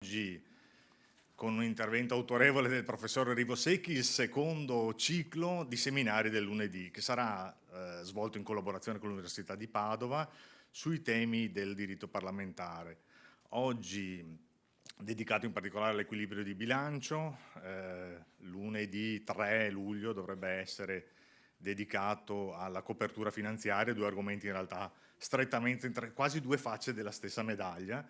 oggi, con un intervento autorevole del professor Rivosecchi, il secondo ciclo di seminari del lunedì, che sarà svolto in collaborazione con l'Università di Padova sui temi del diritto parlamentare. Oggi dedicato in particolare all'equilibrio di bilancio, lunedì 3 luglio dovrebbe essere dedicato alla copertura finanziaria, due argomenti in realtà strettamente, quasi due facce della stessa medaglia.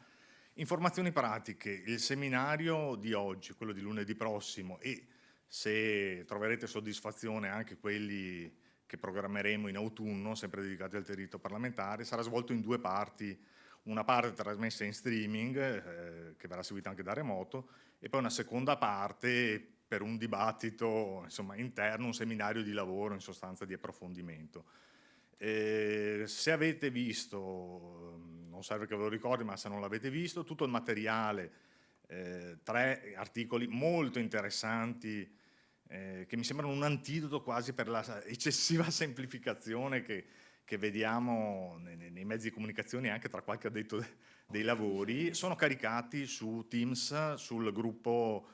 Informazioni pratiche, il seminario di oggi, quello di lunedì prossimo, e se troverete soddisfazione anche quelli che programmeremo in autunno, sempre dedicati al diritto parlamentare, sarà svolto in due parti, una parte trasmessa in streaming, che verrà seguita anche da remoto, e poi una seconda parte per un dibattito interno, un seminario di lavoro, in sostanza di approfondimento. Se avete visto, non serve che ve lo ricordi, ma se non l'avete visto, tutto il materiale, 3 articoli molto interessanti, che mi sembrano un antidoto quasi per la eccessiva semplificazione che vediamo nei mezzi di comunicazione e anche tra qualche addetto dei lavori, sono caricati su Teams, sul gruppo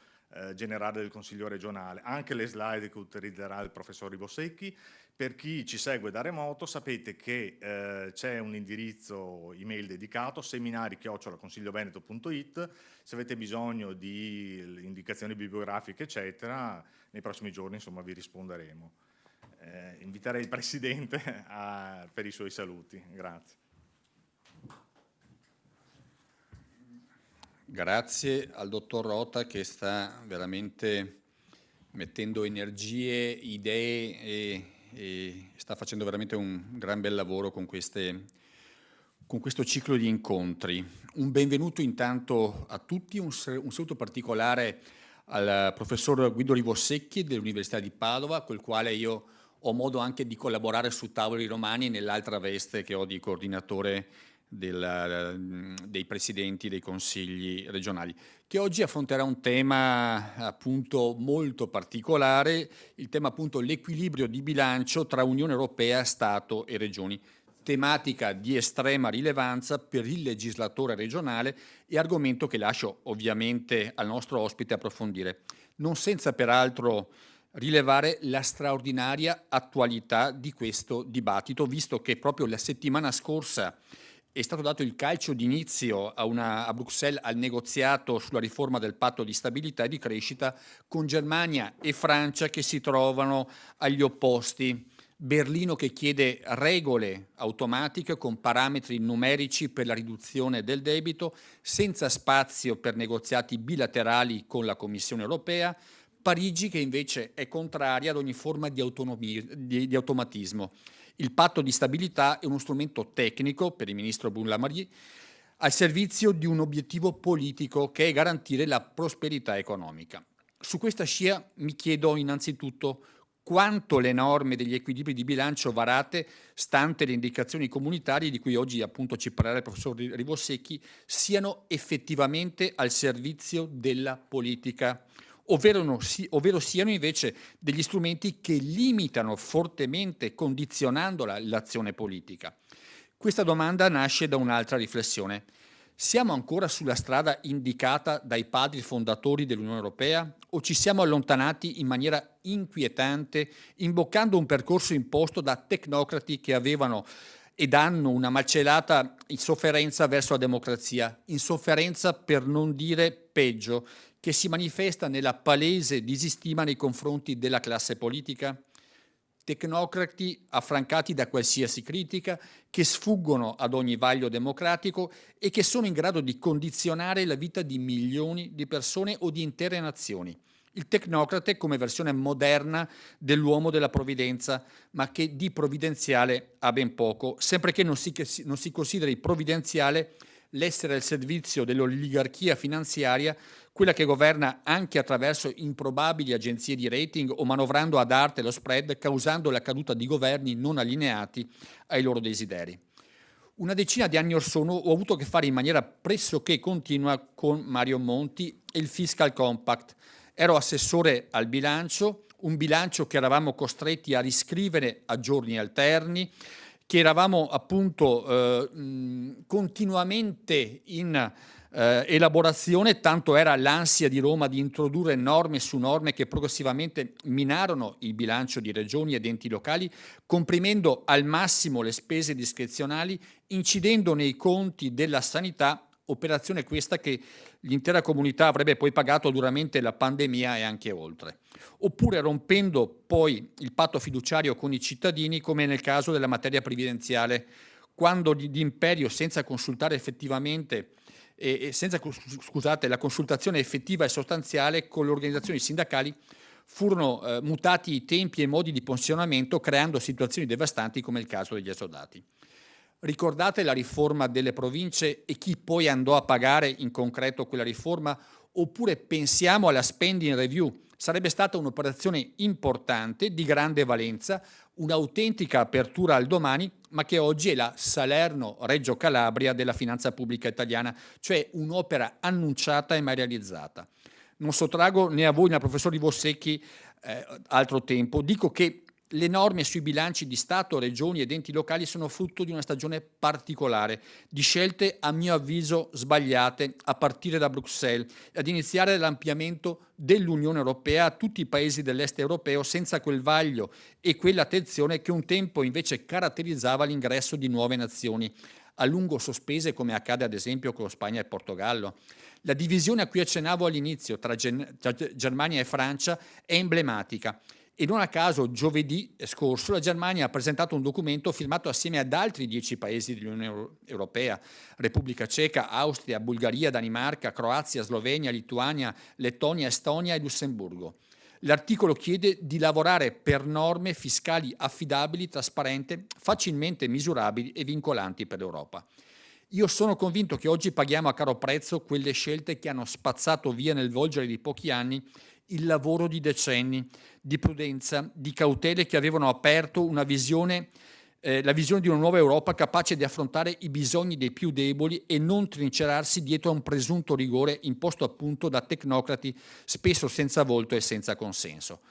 generale del Consiglio regionale. Anche le slide che utilizzerà il professor Rivosecchi. Per chi ci segue da remoto sapete che c'è un indirizzo email dedicato, seminari@consiglioveneto.it. Se avete bisogno di indicazioni bibliografiche eccetera, nei prossimi giorni vi risponderemo. Inviterei il Presidente per i suoi saluti. Grazie. Grazie al dottor Rota che sta veramente mettendo energie, idee e sta facendo veramente un gran bel lavoro con questo ciclo di incontri. Un benvenuto intanto a tutti, un saluto particolare al professor Guido Rivosecchi dell'Università di Padova, col quale io ho modo anche di collaborare su tavoli romani nell'altra veste che ho di coordinatore dei presidenti dei consigli regionali, che oggi affronterà un tema appunto molto particolare, il tema appunto l'equilibrio di bilancio tra Unione Europea, Stato e Regioni, tematica di estrema rilevanza per il legislatore regionale e argomento che lascio ovviamente al nostro ospite approfondire, non senza peraltro rilevare la straordinaria attualità di questo dibattito, visto che proprio la settimana scorsa è stato dato il calcio d'inizio a Bruxelles al negoziato sulla riforma del patto di stabilità e di crescita con Germania e Francia che si trovano agli opposti. Berlino che chiede regole automatiche con parametri numerici per la riduzione del debito, senza spazio per negoziati bilaterali con la Commissione europea. Parigi che invece è contraria ad ogni forma di automatismo. Il patto di stabilità è uno strumento tecnico per il ministro Brun-Lamary al servizio di un obiettivo politico che è garantire la prosperità economica. Su questa scia mi chiedo innanzitutto quanto le norme degli equilibri di bilancio varate, stante le indicazioni comunitarie di cui oggi appunto ci parlerà il professor Rivosecchi, siano effettivamente al servizio della politica, ovvero siano invece degli strumenti che limitano fortemente, condizionando l'azione politica. Questa domanda nasce da un'altra riflessione. Siamo ancora sulla strada indicata dai padri fondatori dell'Unione Europea o ci siamo allontanati in maniera inquietante, imboccando un percorso imposto da tecnocrati che avevano ed hanno una malcelata insofferenza verso la democrazia, insofferenza per non dire peggio, che si manifesta nella palese disistima nei confronti della classe politica? Tecnocrati affrancati da qualsiasi critica, che sfuggono ad ogni vaglio democratico e che sono in grado di condizionare la vita di milioni di persone o di intere nazioni. Il tecnocrate come versione moderna dell'uomo della provvidenza, ma che di provvidenziale ha ben poco, sempre che non si consideri provvidenziale l'essere al servizio dell'oligarchia finanziaria, quella che governa anche attraverso improbabili agenzie di rating o manovrando ad arte lo spread, causando la caduta di governi non allineati ai loro desideri. Una decina di anni or sono ho avuto a che fare in maniera pressoché continua con Mario Monti e il Fiscal Compact. Ero assessore al bilancio, un bilancio che eravamo costretti a riscrivere a giorni alterni, che eravamo appunto continuamente in elaborazione, tanto era l'ansia di Roma di introdurre norme su norme che progressivamente minarono il bilancio di regioni ed enti locali, comprimendo al massimo le spese discrezionali, incidendo nei conti della sanità, operazione questa che l'intera comunità avrebbe poi pagato duramente la pandemia e anche oltre. Oppure rompendo poi il patto fiduciario con i cittadini, come nel caso della materia previdenziale, quando di imperio, senza consultare effettivamente senza la consultazione effettiva e sostanziale con le organizzazioni sindacali, furono mutati i tempi e i modi di pensionamento, creando situazioni devastanti come il caso degli esodati. Ricordate la riforma delle province e chi poi andò a pagare in concreto quella riforma? Oppure pensiamo alla spending review? Sarebbe stata un'operazione importante, di grande valenza, un'autentica apertura al domani, ma che oggi è la Salerno-Reggio Calabria della finanza pubblica italiana, cioè un'opera annunciata e mai realizzata. Non sottraggo né a voi né al professor Rivosecchi altro tempo, dico che le norme sui bilanci di Stato, regioni ed enti locali sono frutto di una stagione particolare, di scelte a mio avviso sbagliate a partire da Bruxelles, ad iniziare dall'ampliamento dell'Unione Europea a tutti i paesi dell'est europeo senza quel vaglio e quell'attenzione che un tempo invece caratterizzava l'ingresso di nuove nazioni, a lungo sospese come accade ad esempio con Spagna e Portogallo. La divisione a cui accennavo all'inizio tra Germania e Francia è emblematica. E non a caso giovedì scorso la Germania ha presentato un documento firmato assieme ad altri 10 paesi dell'Unione Europea, Repubblica Ceca, Austria, Bulgaria, Danimarca, Croazia, Slovenia, Lituania, Lettonia, Estonia e Lussemburgo. L'articolo chiede di lavorare per norme fiscali affidabili, trasparenti, facilmente misurabili e vincolanti per l'Europa. Io sono convinto che oggi paghiamo a caro prezzo quelle scelte che hanno spazzato via nel volgere di pochi anni il lavoro di decenni, di prudenza, di cautele che avevano aperto una visione, la visione di una nuova Europa capace di affrontare i bisogni dei più deboli e non trincerarsi dietro a un presunto rigore imposto appunto da tecnocrati spesso senza volto e senza consenso.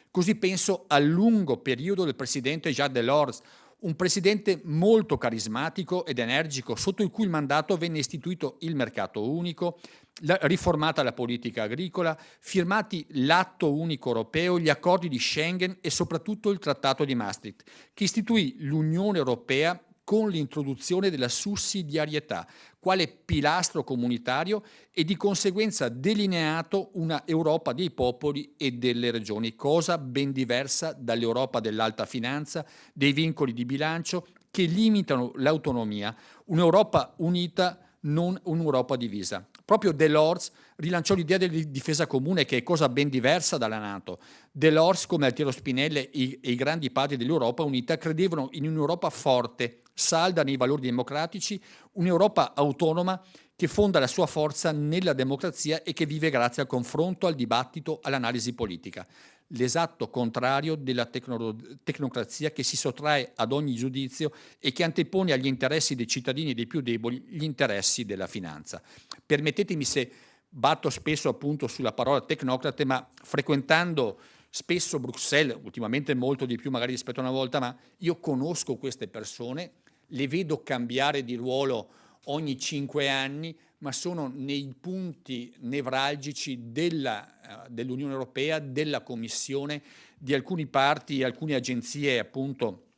Così penso al lungo periodo del presidente Jacques Delors, un presidente molto carismatico ed energico, sotto il cui mandato venne istituito il mercato unico, riformata la politica agricola, firmati l'atto unico europeo, gli accordi di Schengen e soprattutto il trattato di Maastricht, che istituì l'Unione Europea con l'introduzione della sussidiarietà, quale pilastro comunitario e di conseguenza delineato una Europa dei popoli e delle regioni, cosa ben diversa dall'Europa dell'alta finanza, dei vincoli di bilancio che limitano l'autonomia, un'Europa unita, non un'Europa divisa. Proprio Delors rilanciò l'idea della difesa comune, che è cosa ben diversa dalla NATO. Delors, come Altiero Spinelli e i grandi padri dell'Europa unita, credevano in un'Europa forte, salda nei valori democratici, un'Europa autonoma che fonda la sua forza nella democrazia e che vive grazie al confronto, al dibattito, all'analisi politica. L'esatto contrario della tecnocrazia che si sottrae ad ogni giudizio e che antepone agli interessi dei cittadini e dei più deboli gli interessi della finanza. Permettetemi se batto spesso appunto sulla parola tecnocrate, ma frequentando spesso Bruxelles, ultimamente molto di più magari rispetto a una volta, ma io conosco queste persone, le vedo cambiare di ruolo ogni 5 anni, ma sono nei punti nevralgici dell'Unione Europea, della Commissione, di alcuni parti e alcune agenzie appunto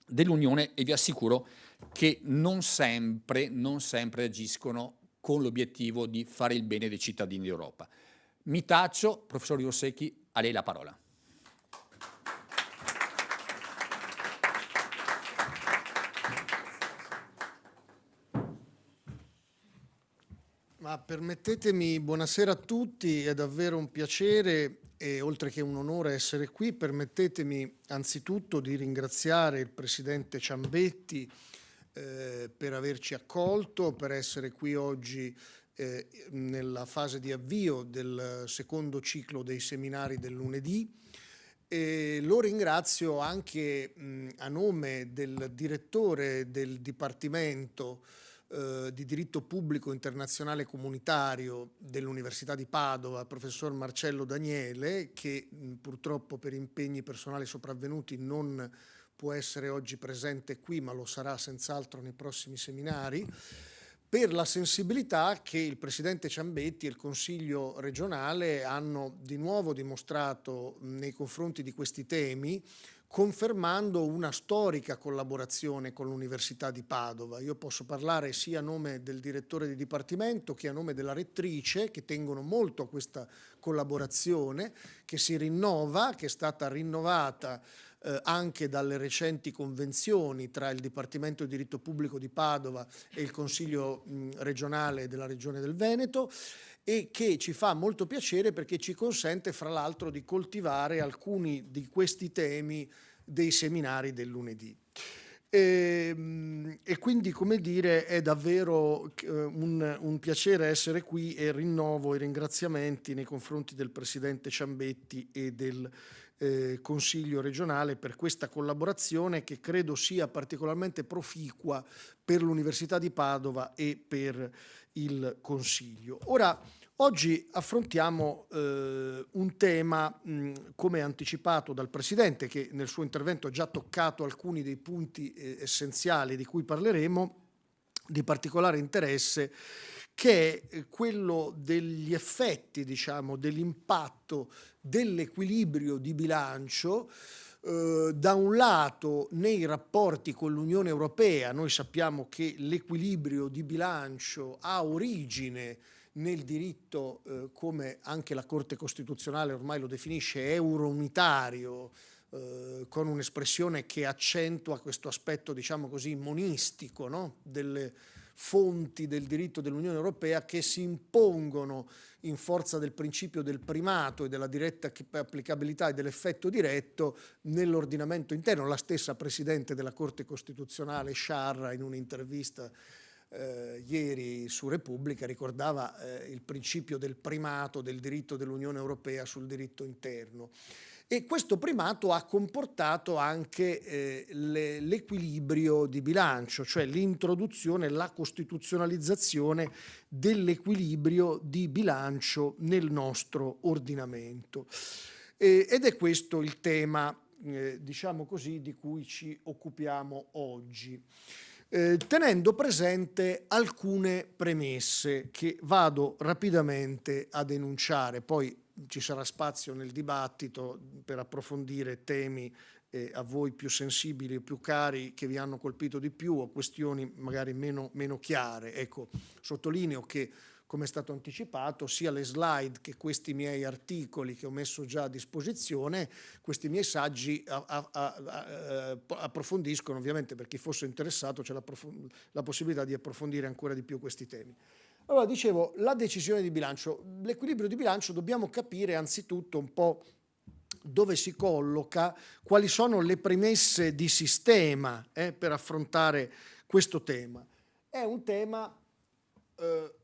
dell'Unione, e vi assicuro che non sempre agiscono con l'obiettivo di fare il bene dei cittadini d'Europa. Mi taccio, professor Rivosecchi, a lei la parola. Ma permettetemi, buonasera a tutti, è davvero un piacere e oltre che un onore essere qui. Permettetemi anzitutto di ringraziare il Presidente Ciambetti per averci accolto, per essere qui oggi nella fase di avvio del secondo ciclo dei seminari del lunedì. E lo ringrazio anche a nome del direttore del Dipartimento di diritto pubblico internazionale comunitario dell'Università di Padova, professor Marcello Daniele, che purtroppo per impegni personali sopravvenuti non può essere oggi presente qui, ma lo sarà senz'altro nei prossimi seminari, per la sensibilità che il Presidente Ciambetti e il Consiglio regionale hanno di nuovo dimostrato nei confronti di questi temi, confermando una storica collaborazione con l'Università di Padova. Io posso parlare sia a nome del direttore di dipartimento che a nome della rettrice, che tengono molto a questa collaborazione, che si rinnova, che è stata rinnovata anche dalle recenti convenzioni tra il Dipartimento di Diritto Pubblico di Padova e il Consiglio regionale della Regione del Veneto, e che ci fa molto piacere perché ci consente fra l'altro di coltivare alcuni di questi temi dei seminari del lunedì. E quindi, come dire, è davvero un piacere essere qui, e rinnovo i ringraziamenti nei confronti del Presidente Ciambetti e del Consiglio regionale per questa collaborazione, che credo sia particolarmente proficua per l'Università di Padova e per il Consiglio. Ora, oggi affrontiamo un tema, come anticipato dal Presidente, che nel suo intervento ha già toccato alcuni dei punti essenziali di cui parleremo, di particolare interesse, che è quello degli effetti, diciamo, dell'impatto dell'equilibrio di bilancio da un lato nei rapporti con l'Unione Europea. Noi sappiamo che l'equilibrio di bilancio ha origine nel diritto, come anche la Corte Costituzionale ormai lo definisce, euro-unitario, con un'espressione che accentua questo aspetto, diciamo così, monistico, no? Delle fonti del diritto dell'Unione Europea che si impongono in forza del principio del primato e della diretta applicabilità e dell'effetto diretto nell'ordinamento interno. La stessa Presidente della Corte Costituzionale, Sciarra, in un'intervista ieri su Repubblica, ricordava il principio del primato del diritto dell'Unione Europea sul diritto interno. E questo primato ha comportato anche l'equilibrio di bilancio, cioè l'introduzione, la costituzionalizzazione dell'equilibrio di bilancio nel nostro ordinamento. Ed è questo il tema, diciamo così, di cui ci occupiamo oggi. Tenendo presente alcune premesse che vado rapidamente ad enunciare, poi ci sarà spazio nel dibattito per approfondire temi a voi più sensibili o più cari, che vi hanno colpito di più, o questioni magari meno chiare. Ecco, sottolineo che, come è stato anticipato, sia le slide che questi miei articoli che ho messo già a disposizione, questi miei saggi approfondiscono, ovviamente per chi fosse interessato c'è la possibilità di approfondire ancora di più questi temi. Allora, dicevo, la decisione di bilancio, l'equilibrio di bilancio, dobbiamo capire anzitutto un po' dove si colloca, quali sono le premesse di sistema per affrontare questo tema. È un tema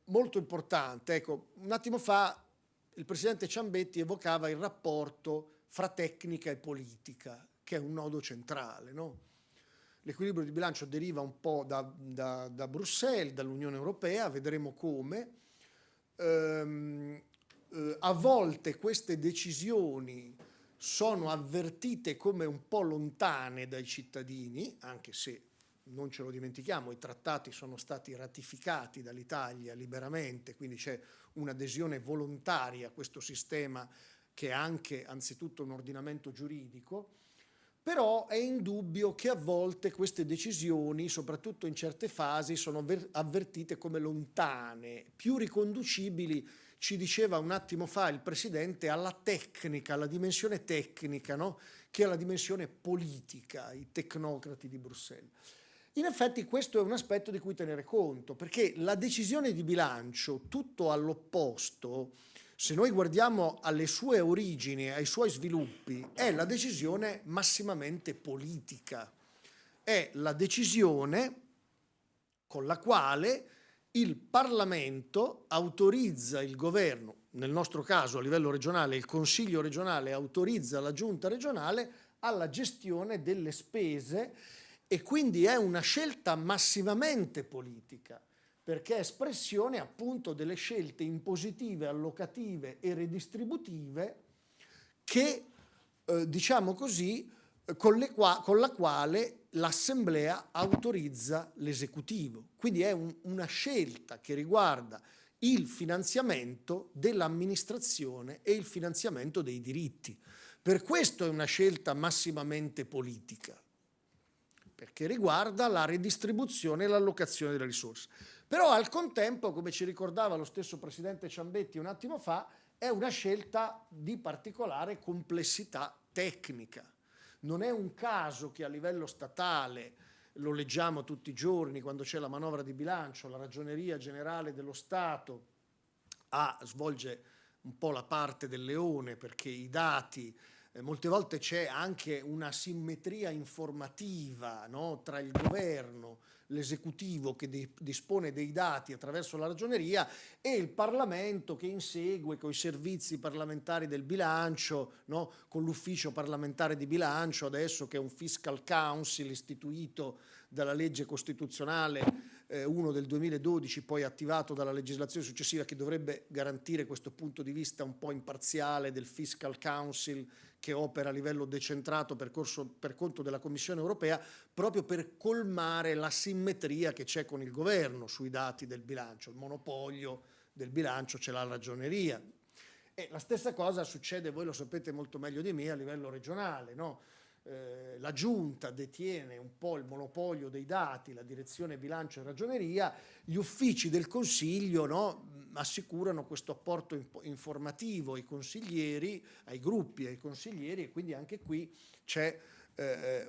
molto importante. Ecco, un attimo fa il Presidente Ciambetti evocava il rapporto fra tecnica e politica, che è un nodo centrale, no? L'equilibrio di bilancio deriva un po' da Bruxelles, dall'Unione Europea, vedremo come. A volte queste decisioni sono avvertite come un po' lontane dai cittadini, anche se non ce lo dimentichiamo, i trattati sono stati ratificati dall'Italia liberamente, quindi c'è un'adesione volontaria a questo sistema che è anche anzitutto un ordinamento giuridico. Però è indubbio che a volte queste decisioni, soprattutto in certe fasi, sono avvertite come lontane, più riconducibili, ci diceva un attimo fa il Presidente, alla tecnica, alla dimensione tecnica, no? Che alla dimensione politica, i tecnocrati di Bruxelles. In effetti questo è un aspetto di cui tenere conto, perché la decisione di bilancio, tutto all'opposto, se noi guardiamo alle sue origini, ai suoi sviluppi, è la decisione massimamente politica. È la decisione con la quale il Parlamento autorizza il governo, nel nostro caso a livello regionale il Consiglio regionale autorizza la Giunta regionale alla gestione delle spese, e quindi è una scelta massimamente politica, perché è espressione appunto delle scelte impositive, allocative e redistributive che, diciamo così, con la quale l'Assemblea autorizza l'esecutivo. Quindi è una scelta che riguarda il finanziamento dell'amministrazione e il finanziamento dei diritti. Per questo è una scelta massimamente politica, perché riguarda la redistribuzione e l'allocazione delle risorse. Però al contempo, come ci ricordava lo stesso Presidente Ciambetti un attimo fa, è una scelta di particolare complessità tecnica. Non è un caso che a livello statale, lo leggiamo tutti i giorni quando c'è la manovra di bilancio, la Ragioneria Generale dello Stato svolge un po' la parte del leone, perché i dati, molte volte c'è anche una simmetria informativa, no, tra il governo, l'esecutivo che dispone dei dati attraverso la ragioneria e il Parlamento che insegue con i servizi parlamentari del bilancio, no, con l'ufficio parlamentare di bilancio adesso che è un fiscal council istituito dalla legge costituzionale 1 del 2012, poi attivato dalla legislazione successiva, che dovrebbe garantire questo punto di vista un po' imparziale del fiscal council che opera a livello decentrato per conto della Commissione europea, proprio per colmare la simmetria che c'è con il governo sui dati del bilancio. Il monopolio del bilancio ce l'ha la ragioneria. E la stessa cosa succede, voi lo sapete molto meglio di me, a livello regionale, no? La Giunta detiene un po' il monopolio dei dati, la direzione bilancio e ragioneria, gli uffici del Consiglio, no, assicurano questo apporto informativo ai consiglieri, ai gruppi e ai consiglieri, e quindi anche qui c'è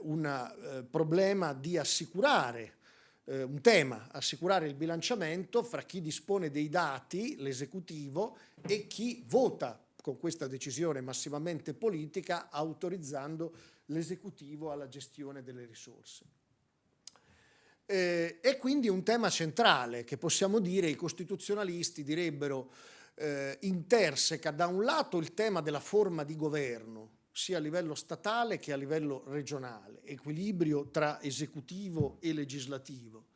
un problema di assicurare, un tema, assicurare il bilanciamento fra chi dispone dei dati, l'esecutivo, e chi vota con questa decisione massimamente politica, autorizzando l'esecutivo alla gestione delle risorse. È quindi un tema centrale che possiamo dire, i costituzionalisti direbbero, interseca da un lato il tema della forma di governo, sia a livello statale che a livello regionale, equilibrio tra esecutivo e legislativo,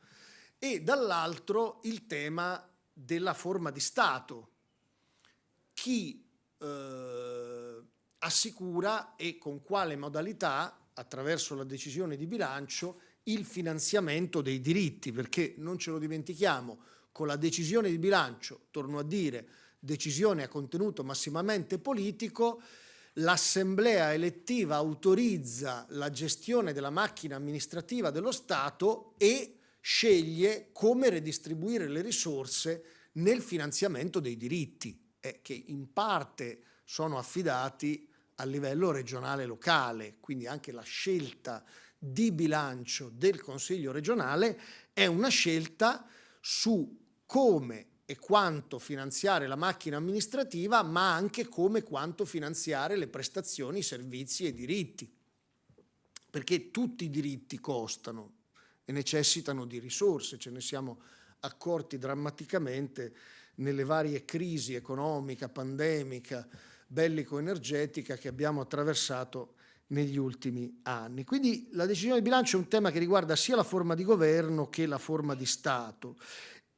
e dall'altro il tema della forma di Stato, chi assicura e con quale modalità, attraverso la decisione di bilancio, il finanziamento dei diritti, perché non ce lo dimentichiamo, con la decisione di bilancio, torno a dire, decisione a contenuto massimamente politico, l'Assemblea elettiva autorizza la gestione della macchina amministrativa dello Stato e sceglie come redistribuire le risorse nel finanziamento dei diritti, che in parte sono affidati a livello regionale e locale, quindi anche la scelta di bilancio del Consiglio regionale è una scelta su come e quanto finanziare la macchina amministrativa, ma anche come e quanto finanziare le prestazioni, i servizi e i diritti, perché tutti i diritti costano e necessitano di risorse, ce ne siamo accorti drammaticamente nelle varie crisi economica, pandemica, bellico-energetica che abbiamo attraversato negli ultimi anni. Quindi la decisione di bilancio è un tema che riguarda sia la forma di governo che la forma di Stato,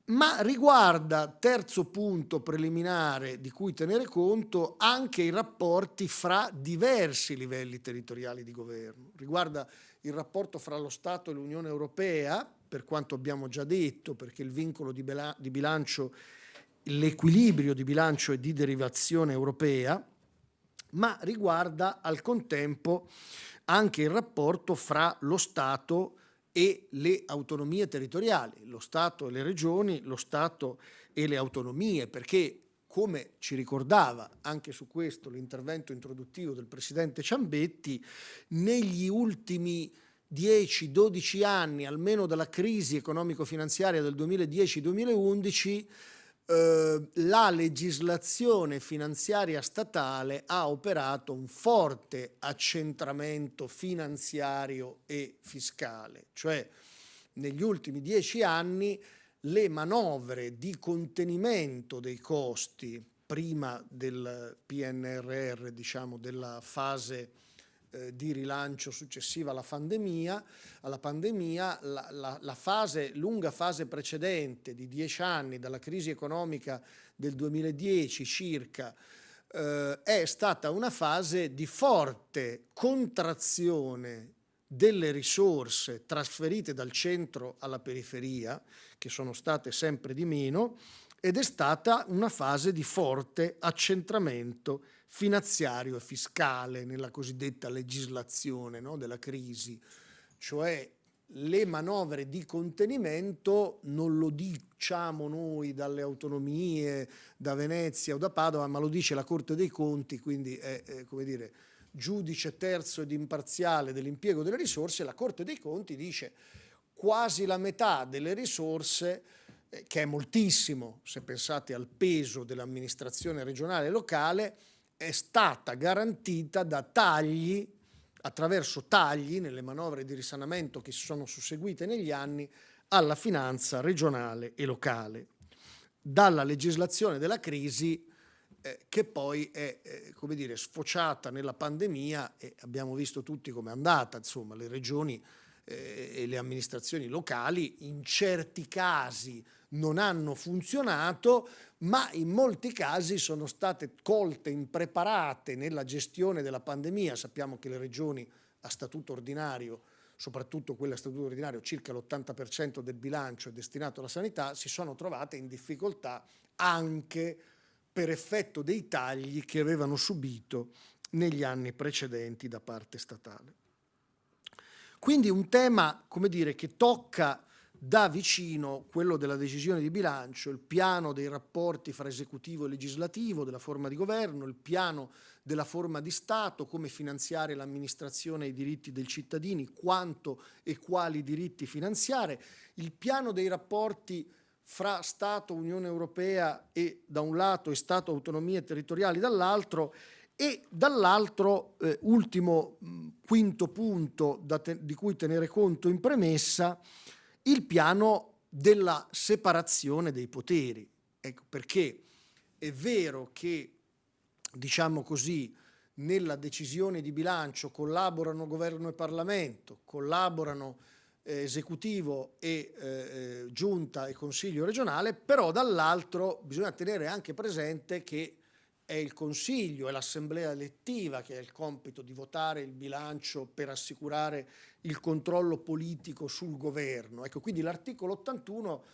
ma riguarda, terzo punto preliminare di cui tenere conto, anche i rapporti fra diversi livelli territoriali di governo. Riguarda il rapporto fra lo Stato e l'Unione Europea, per quanto abbiamo già detto, perché il vincolo di bilancio, l'equilibrio di bilancio e di derivazione europea, ma riguarda al contempo anche il rapporto fra lo Stato e le autonomie territoriali, lo Stato e le regioni, lo Stato e le autonomie, perché, come ci ricordava anche su questo l'intervento introduttivo del Presidente Ciambetti, negli ultimi 10-12 anni, almeno dalla crisi economico-finanziaria del 2010-2011, la legislazione finanziaria statale ha operato un forte accentramento finanziario e fiscale, cioè negli ultimi 10 anni le manovre di contenimento dei costi prima del PNRR, diciamo della fase di rilancio successiva alla pandemia, la lunga fase precedente di 10 anni, dalla crisi economica del 2010 circa è stata una fase di forte contrazione delle risorse trasferite dal centro alla periferia, che sono state sempre di meno, ed è stata una fase di forte accentramento finanziario e fiscale nella cosiddetta legislazione, no, della crisi, cioè le manovre di contenimento non lo diciamo noi dalle autonomie, da Venezia o da Padova, ma lo dice la Corte dei Conti, quindi è come dire, giudice terzo ed imparziale dell'impiego delle risorse. La Corte dei Conti dice quasi la metà delle risorse, che è moltissimo se pensate al peso dell'amministrazione regionale e locale, è stata garantita da tagli, attraverso tagli nelle manovre di risanamento che si sono susseguite negli anni alla finanza regionale e locale, dalla legislazione della crisi che poi è come dire, sfociata nella pandemia, e abbiamo visto tutti com'è andata, insomma, le regioni e le amministrazioni locali in certi casi non hanno funzionato, ma in molti casi sono state colte impreparate nella gestione della pandemia. Sappiamo che le regioni a statuto ordinario, soprattutto quelle a statuto ordinario, circa l'80% del bilancio è destinato alla sanità, si sono trovate in difficoltà anche per effetto dei tagli che avevano subito negli anni precedenti da parte statale. Quindi un tema, come dire, che tocca da vicino quello della decisione di bilancio, il piano dei rapporti fra esecutivo e legislativo, della forma di governo, il piano della forma di Stato, come finanziare l'amministrazione e i diritti dei cittadini, quanto e quali diritti finanziare, il piano dei rapporti fra Stato, Unione Europea e da un lato e Stato, autonomie territoriali dall'altro, e dall'altro, ultimo quinto punto di cui tenere conto in premessa, il piano della separazione dei poteri. Ecco, perché è vero che, diciamo così, nella decisione di bilancio collaborano governo e Parlamento, collaborano esecutivo e giunta e consiglio regionale, però dall'altro bisogna tenere anche presente che è il Consiglio, è l'Assemblea elettiva che ha il compito di votare il bilancio per assicurare il controllo politico sul governo. Ecco, quindi l'articolo 81,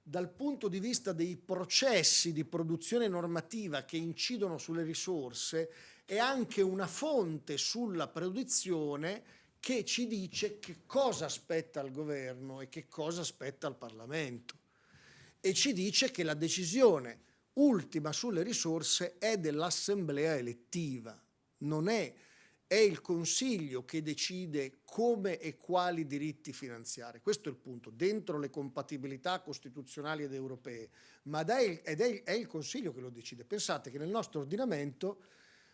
dal punto di vista dei processi di produzione normativa che incidono sulle risorse, è anche una fonte sulla produzione che ci dice che cosa aspetta al governo e che cosa aspetta al Parlamento. E ci dice che la decisione ultima sulle risorse è dell'assemblea elettiva, non è il Consiglio che decide come e quali diritti finanziare. Questo è il punto, dentro le compatibilità costituzionali ed europee, ma è il Consiglio che lo decide. Pensate che nel nostro ordinamento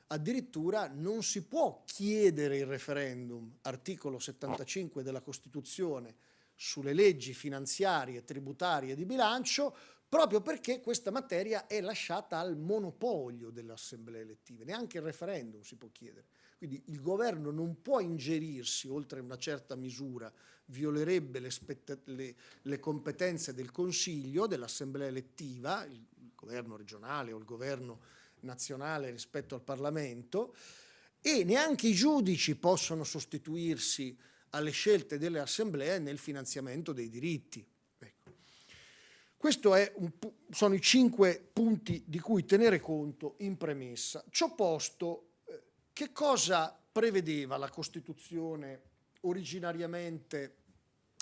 addirittura non si può chiedere il referendum, articolo 75 della Costituzione, sulle leggi finanziarie, tributarie e di bilancio, proprio perché questa materia è lasciata al monopolio delle assemblee elettive, neanche il referendum si può chiedere. Quindi il governo non può ingerirsi oltre una certa misura, violerebbe le competenze del Consiglio, dell'assemblea elettiva, il governo regionale o il governo nazionale rispetto al Parlamento, e neanche i giudici possono sostituirsi alle scelte delle assemblee nel finanziamento dei diritti. Questi sono i 5 punti di cui tenere conto in premessa. Ciò posto, che cosa prevedeva la Costituzione originariamente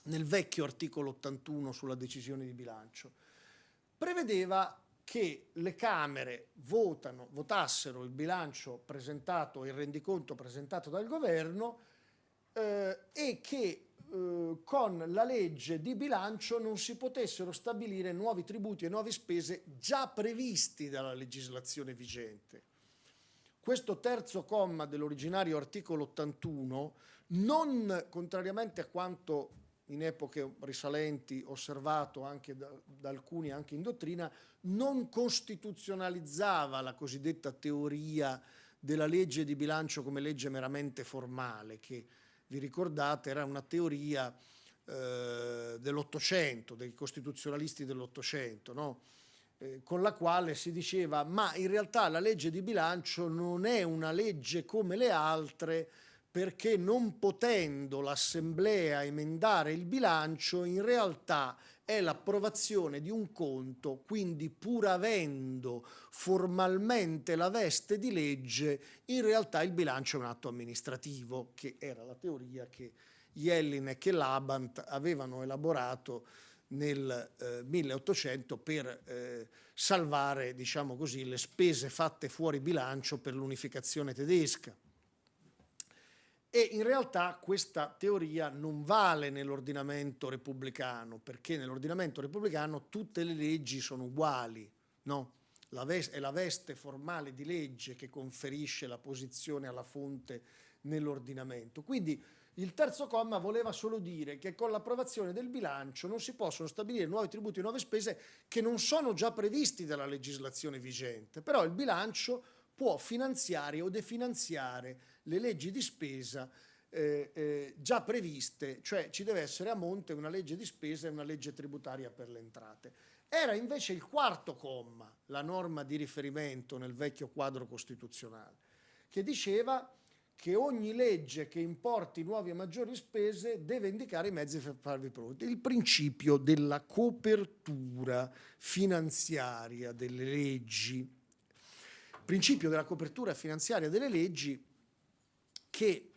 nel vecchio articolo 81 sulla decisione di bilancio? Prevedeva che le Camere votassero il bilancio presentato, il rendiconto presentato dal Governo e che con la legge di bilancio non si potessero stabilire nuovi tributi e nuove spese già previsti dalla legislazione vigente. Questo terzo comma dell'originario articolo 81, non contrariamente a quanto in epoche risalenti osservato anche da alcuni, anche in dottrina, non costituzionalizzava la cosiddetta teoria della legge di bilancio come legge meramente formale, che vi ricordate era una teoria dell'Ottocento, dei costituzionalisti dell'Ottocento, no? con la quale si diceva ma in realtà la legge di bilancio non è una legge come le altre, perché non potendo l'Assemblea emendare il bilancio, in realtà è l'approvazione di un conto, quindi pur avendo formalmente la veste di legge, in realtà il bilancio è un atto amministrativo, che era la teoria che Jelinek e Labant avevano elaborato nel 1800 per salvare, diciamo così, le spese fatte fuori bilancio per l'unificazione tedesca. E in realtà questa teoria non vale nell'ordinamento repubblicano, perché nell'ordinamento repubblicano tutte le leggi sono uguali, no? È la veste formale di legge che conferisce la posizione alla fonte nell'ordinamento. Quindi il terzo comma voleva solo dire che con l'approvazione del bilancio non si possono stabilire nuovi tributi e nuove spese che non sono già previsti dalla legislazione vigente, però il bilancio può finanziare o definanziare le leggi di spesa già previste, cioè ci deve essere a monte una legge di spesa e una legge tributaria per le entrate. Era invece il quarto comma, la norma di riferimento nel vecchio quadro costituzionale, che diceva che ogni legge che importi nuove e maggiori spese deve indicare i mezzi per farvi pronti. Il principio della copertura finanziaria delle leggi. Il principio della copertura finanziaria delle leggi che,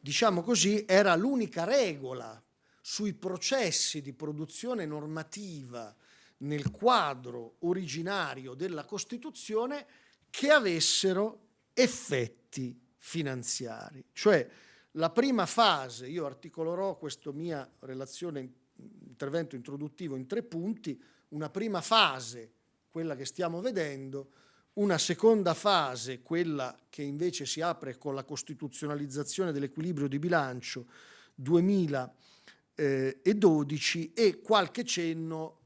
diciamo così, era l'unica regola sui processi di produzione normativa nel quadro originario della Costituzione che avessero effetti finanziari. Cioè la prima fase, io articolerò questa mia relazione, intervento introduttivo in 3 punti, una prima fase, quella che stiamo vedendo, una seconda fase, quella che invece si apre con la costituzionalizzazione dell'equilibrio di bilancio 2012 e qualche cenno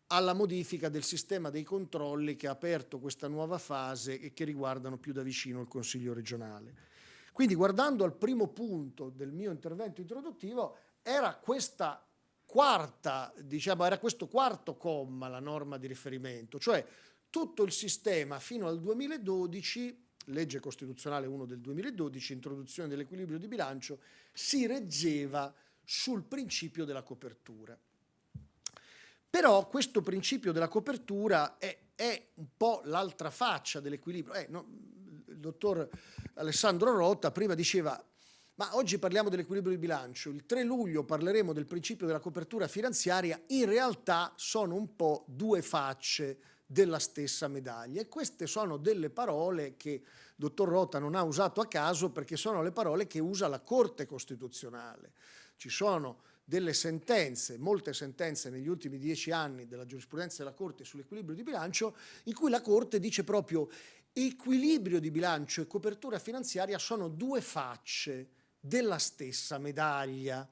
alla modifica del sistema dei controlli che ha aperto questa nuova fase e che riguardano più da vicino il Consiglio regionale. Quindi guardando al primo punto del mio intervento introduttivo, era questa quarta, diciamo, era questo quarto comma la norma di riferimento, cioè tutto il sistema fino al 2012, legge costituzionale 1 del 2012, introduzione dell'equilibrio di bilancio, si reggeva sul principio della copertura. Però questo principio della copertura è un po' l'altra faccia dell'equilibrio. Il dottor Alessandro Rota prima diceva ma oggi parliamo dell'equilibrio di bilancio, il 3 luglio parleremo del principio della copertura finanziaria, in realtà sono un po' 2 facce della stessa medaglia e queste sono delle parole che il dottor Rota non ha usato a caso perché sono le parole che usa la Corte Costituzionale. Ci sono delle sentenze, molte sentenze negli ultimi 10 anni della giurisprudenza della Corte sull'equilibrio di bilancio, in cui la Corte dice proprio equilibrio di bilancio e copertura finanziaria sono 2 facce della stessa medaglia,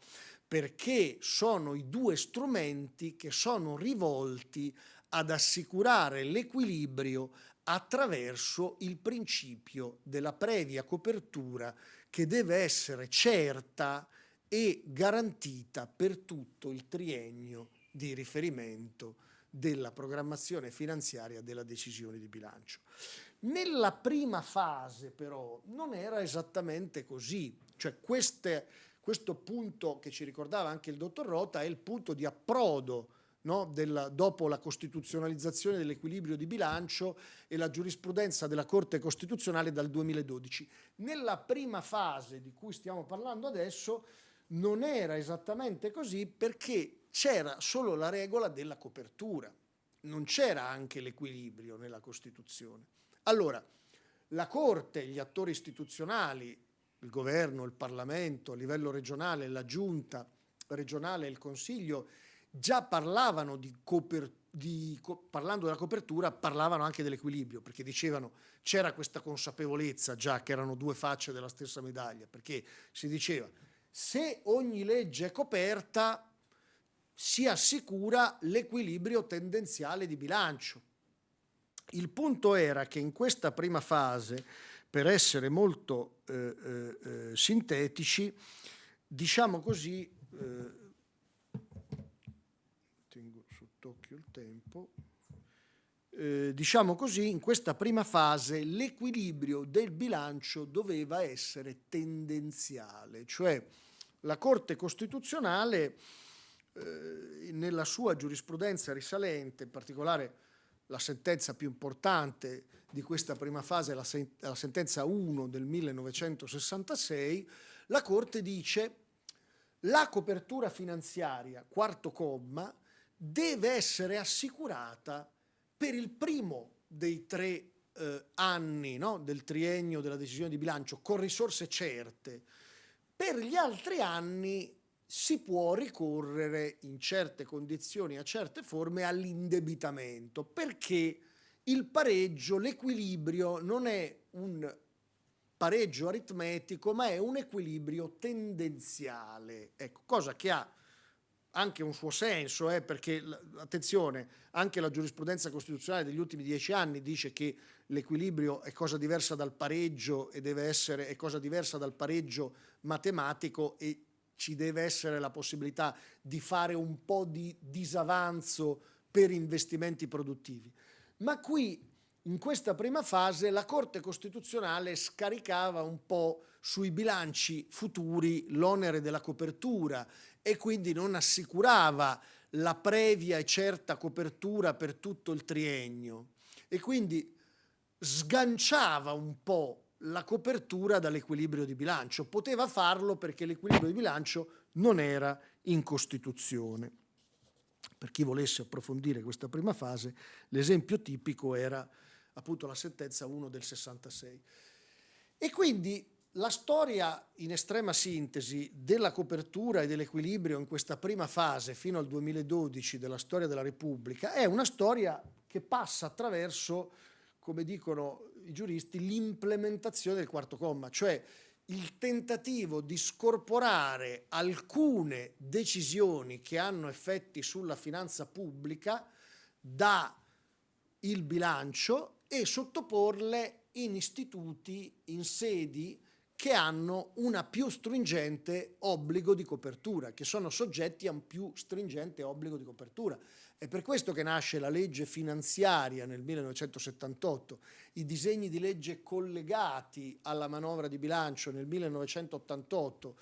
perché sono i 2 strumenti che sono rivolti ad assicurare l'equilibrio attraverso il principio della previa copertura che deve essere certa e garantita per tutto il triennio di riferimento della programmazione finanziaria della decisione di bilancio. Nella prima fase però non era esattamente così, cioè questo punto che ci ricordava anche il dottor Rota è il punto di approdo, no, dopo la costituzionalizzazione dell'equilibrio di bilancio e la giurisprudenza della Corte Costituzionale dal 2012. Nella prima fase di cui stiamo parlando adesso non era esattamente così perché c'era solo la regola della copertura, non c'era anche l'equilibrio nella Costituzione. Allora, la Corte, gli attori istituzionali, il governo, il Parlamento, a livello regionale, la Giunta regionale e il Consiglio già parlavano parlando della copertura, parlavano anche dell'equilibrio, perché dicevano c'era questa consapevolezza già che erano 2 facce della stessa medaglia, perché si diceva se ogni legge è coperta si assicura l'equilibrio tendenziale di bilancio. Il punto era che in questa prima fase, per essere molto sintetici, diciamo così, tengo sott'occhio il tempo, diciamo così, in questa prima fase l'equilibrio del bilancio doveva essere tendenziale, cioè la Corte Costituzionale nella sua giurisprudenza risalente, in particolare la sentenza più importante di questa prima fase, la sentenza 1 del 1966, la Corte dice: la copertura finanziaria, quarto comma, deve essere assicurata per il primo dei 3 anni, no, del triennio della decisione di bilancio con risorse certe. Per gli altri anni si può ricorrere in certe condizioni, a certe forme, all'indebitamento, perché il pareggio, l'equilibrio non è un pareggio aritmetico, ma è un equilibrio tendenziale. Ecco, cosa che ha anche un suo senso, perché, attenzione, anche la giurisprudenza costituzionale degli ultimi 10 anni dice che l'equilibrio è cosa diversa dal pareggio e è cosa diversa dal pareggio matematico, e ci deve essere la possibilità di fare un po' di disavanzo per investimenti produttivi. Ma qui, in questa prima fase, la Corte Costituzionale scaricava un po' sui bilanci futuri l'onere della copertura e quindi non assicurava la previa e certa copertura per tutto il triennio, e quindi sganciava un po' la copertura dall'equilibrio di bilancio. Poteva farlo perché l'equilibrio di bilancio non era in Costituzione. Per chi volesse approfondire questa prima fase, l'esempio tipico era appunto la sentenza 1 del 66. E quindi la storia, in estrema sintesi, della copertura e dell'equilibrio in questa prima fase fino al 2012 della storia della Repubblica è una storia che passa attraverso, come dicono i giuristi, l'implementazione del quarto comma, cioè il tentativo di scorporare alcune decisioni che hanno effetti sulla finanza pubblica dal bilancio e sottoporle in istituti, in sedi che hanno una più stringente obbligo di copertura, che sono soggetti a un più stringente obbligo di copertura. È per questo che nasce la legge finanziaria nel 1978, i disegni di legge collegati alla manovra di bilancio nel 1988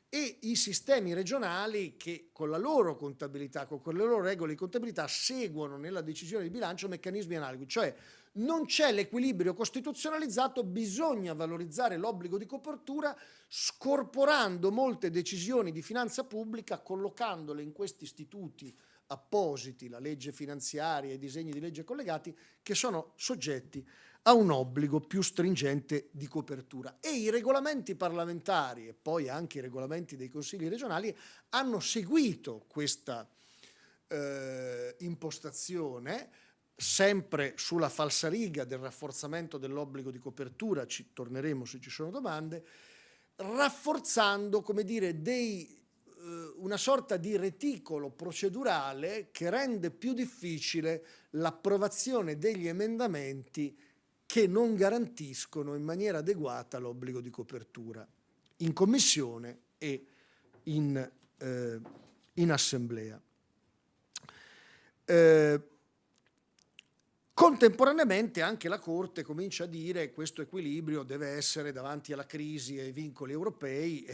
e i sistemi regionali che con la loro contabilità, con le loro regole di contabilità, seguono nella decisione di bilancio meccanismi analoghi, cioè non c'è l'equilibrio costituzionalizzato, bisogna valorizzare l'obbligo di copertura scorporando molte decisioni di finanza pubblica, collocandole in questi istituti appositi, la legge finanziaria e i disegni di legge collegati, che sono soggetti a un obbligo più stringente di copertura. E i regolamenti parlamentari e poi anche i regolamenti dei consigli regionali hanno seguito questa impostazione, sempre sulla falsariga del rafforzamento dell'obbligo di copertura, ci torneremo se ci sono domande, rafforzando, come dire, una sorta di reticolo procedurale che rende più difficile l'approvazione degli emendamenti che non garantiscono in maniera adeguata l'obbligo di copertura in commissione e in assemblea. Contemporaneamente anche la Corte comincia a dire che questo equilibrio deve essere, davanti alla crisi e ai vincoli europei,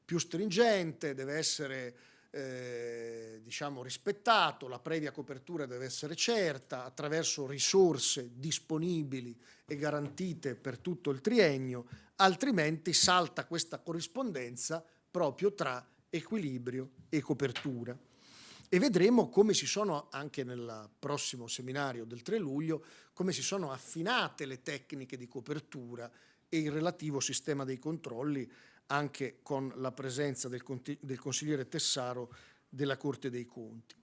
più stringente, deve essere diciamo rispettato, la previa copertura deve essere certa attraverso risorse disponibili e garantite per tutto il triennio, altrimenti salta questa corrispondenza proprio tra equilibrio e copertura. E vedremo come si sono, anche nel prossimo seminario del 3 luglio, come si sono affinate le tecniche di copertura e il relativo sistema dei controlli, anche con la presenza del consigliere Tessaro della Corte dei Conti.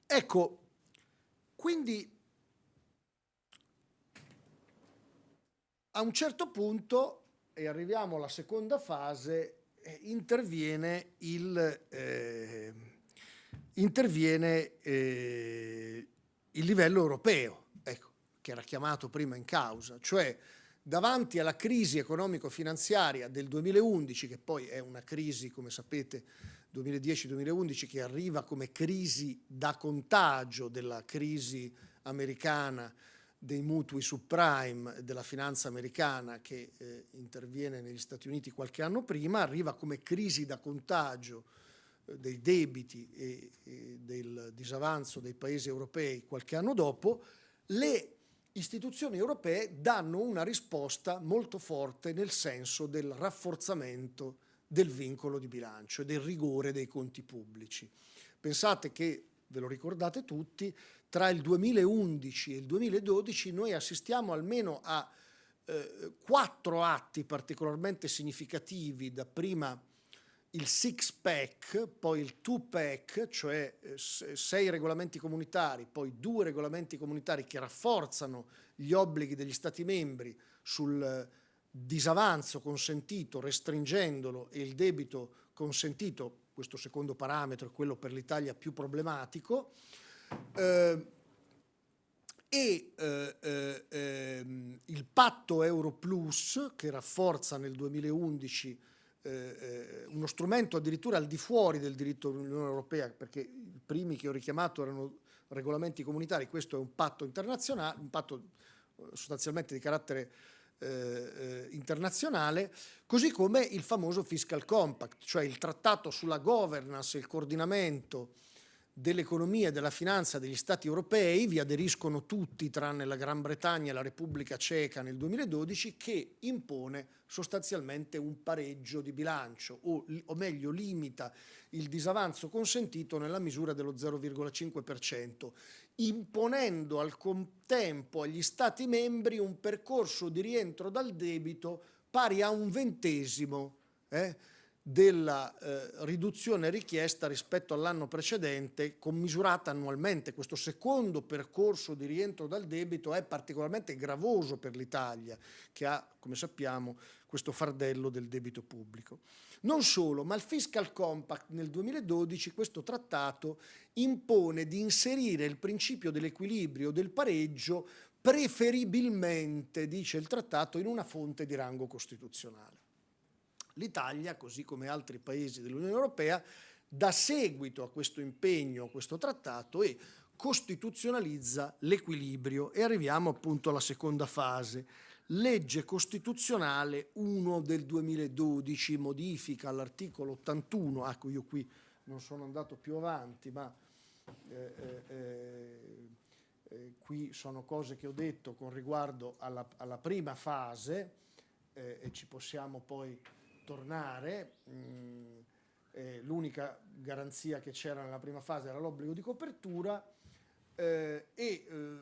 Ecco, quindi a un certo punto, e arriviamo alla seconda fase, interviene il livello europeo, ecco, che era chiamato prima in causa, cioè davanti alla crisi economico-finanziaria del 2011, che poi è una crisi, come sapete, 2010-2011, che arriva come crisi da contagio della crisi americana dei mutui subprime, della finanza americana che interviene negli Stati Uniti qualche anno prima, arriva come crisi da contagio dei debiti e del disavanzo dei paesi europei qualche anno dopo. Le istituzioni europee danno una risposta molto forte nel senso del rafforzamento del vincolo di bilancio e del rigore dei conti pubblici. Pensate che, ve lo ricordate tutti, tra il 2011 e il 2012 noi assistiamo almeno a 4 atti particolarmente significativi, dapprima il six pack, poi il two pack, cioè 6 regolamenti comunitari, poi 2 regolamenti comunitari che rafforzano gli obblighi degli Stati membri sul disavanzo consentito, restringendolo, e il debito consentito. Questo secondo parametro è quello per l'Italia più problematico. Il patto Euro Plus, che rafforza nel 2011 uno strumento addirittura al di fuori del diritto dell'Unione Europea, perché i primi che ho richiamato erano regolamenti comunitari, questo è un patto internazionale, un patto sostanzialmente di carattere internazionale, così come il famoso Fiscal Compact, cioè il trattato sulla governance e il coordinamento dell'economia e della finanza degli Stati europei. Vi aderiscono tutti tranne la Gran Bretagna e la Repubblica Ceca nel 2012, che impone sostanzialmente un pareggio di bilancio o meglio limita il disavanzo consentito nella misura dello 0,5%, imponendo al contempo agli Stati membri un percorso di rientro dal debito pari a 1/20 della riduzione richiesta rispetto all'anno precedente, commisurata annualmente. Questo secondo percorso di rientro dal debito è particolarmente gravoso per l'Italia, che ha, come sappiamo, questo fardello del debito pubblico. Non solo, ma il Fiscal Compact nel 2012, questo trattato, impone di inserire il principio dell'equilibrio, del pareggio, preferibilmente, dice il trattato, in una fonte di rango costituzionale. L'Italia, così come altri paesi dell'Unione Europea, dà seguito a questo impegno, a questo trattato, e costituzionalizza l'equilibrio. E arriviamo appunto alla seconda fase. Legge costituzionale 1 del 2012, modifica all'articolo 81, ecco, io qui non sono andato più avanti, ma qui sono cose che ho detto con riguardo alla prima fase, e ci possiamo poi tornare. L'unica garanzia che c'era nella prima fase era l'obbligo di copertura,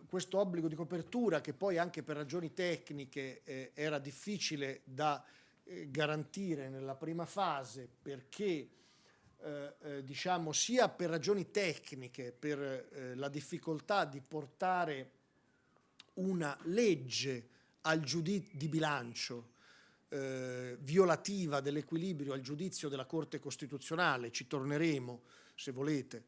questo obbligo di copertura, che poi anche per ragioni tecniche era difficile da garantire nella prima fase, perché diciamo sia per ragioni tecniche, per la difficoltà di portare una legge al giudizio di bilancio violativa dell'equilibrio al giudizio della Corte Costituzionale, ci torneremo se volete,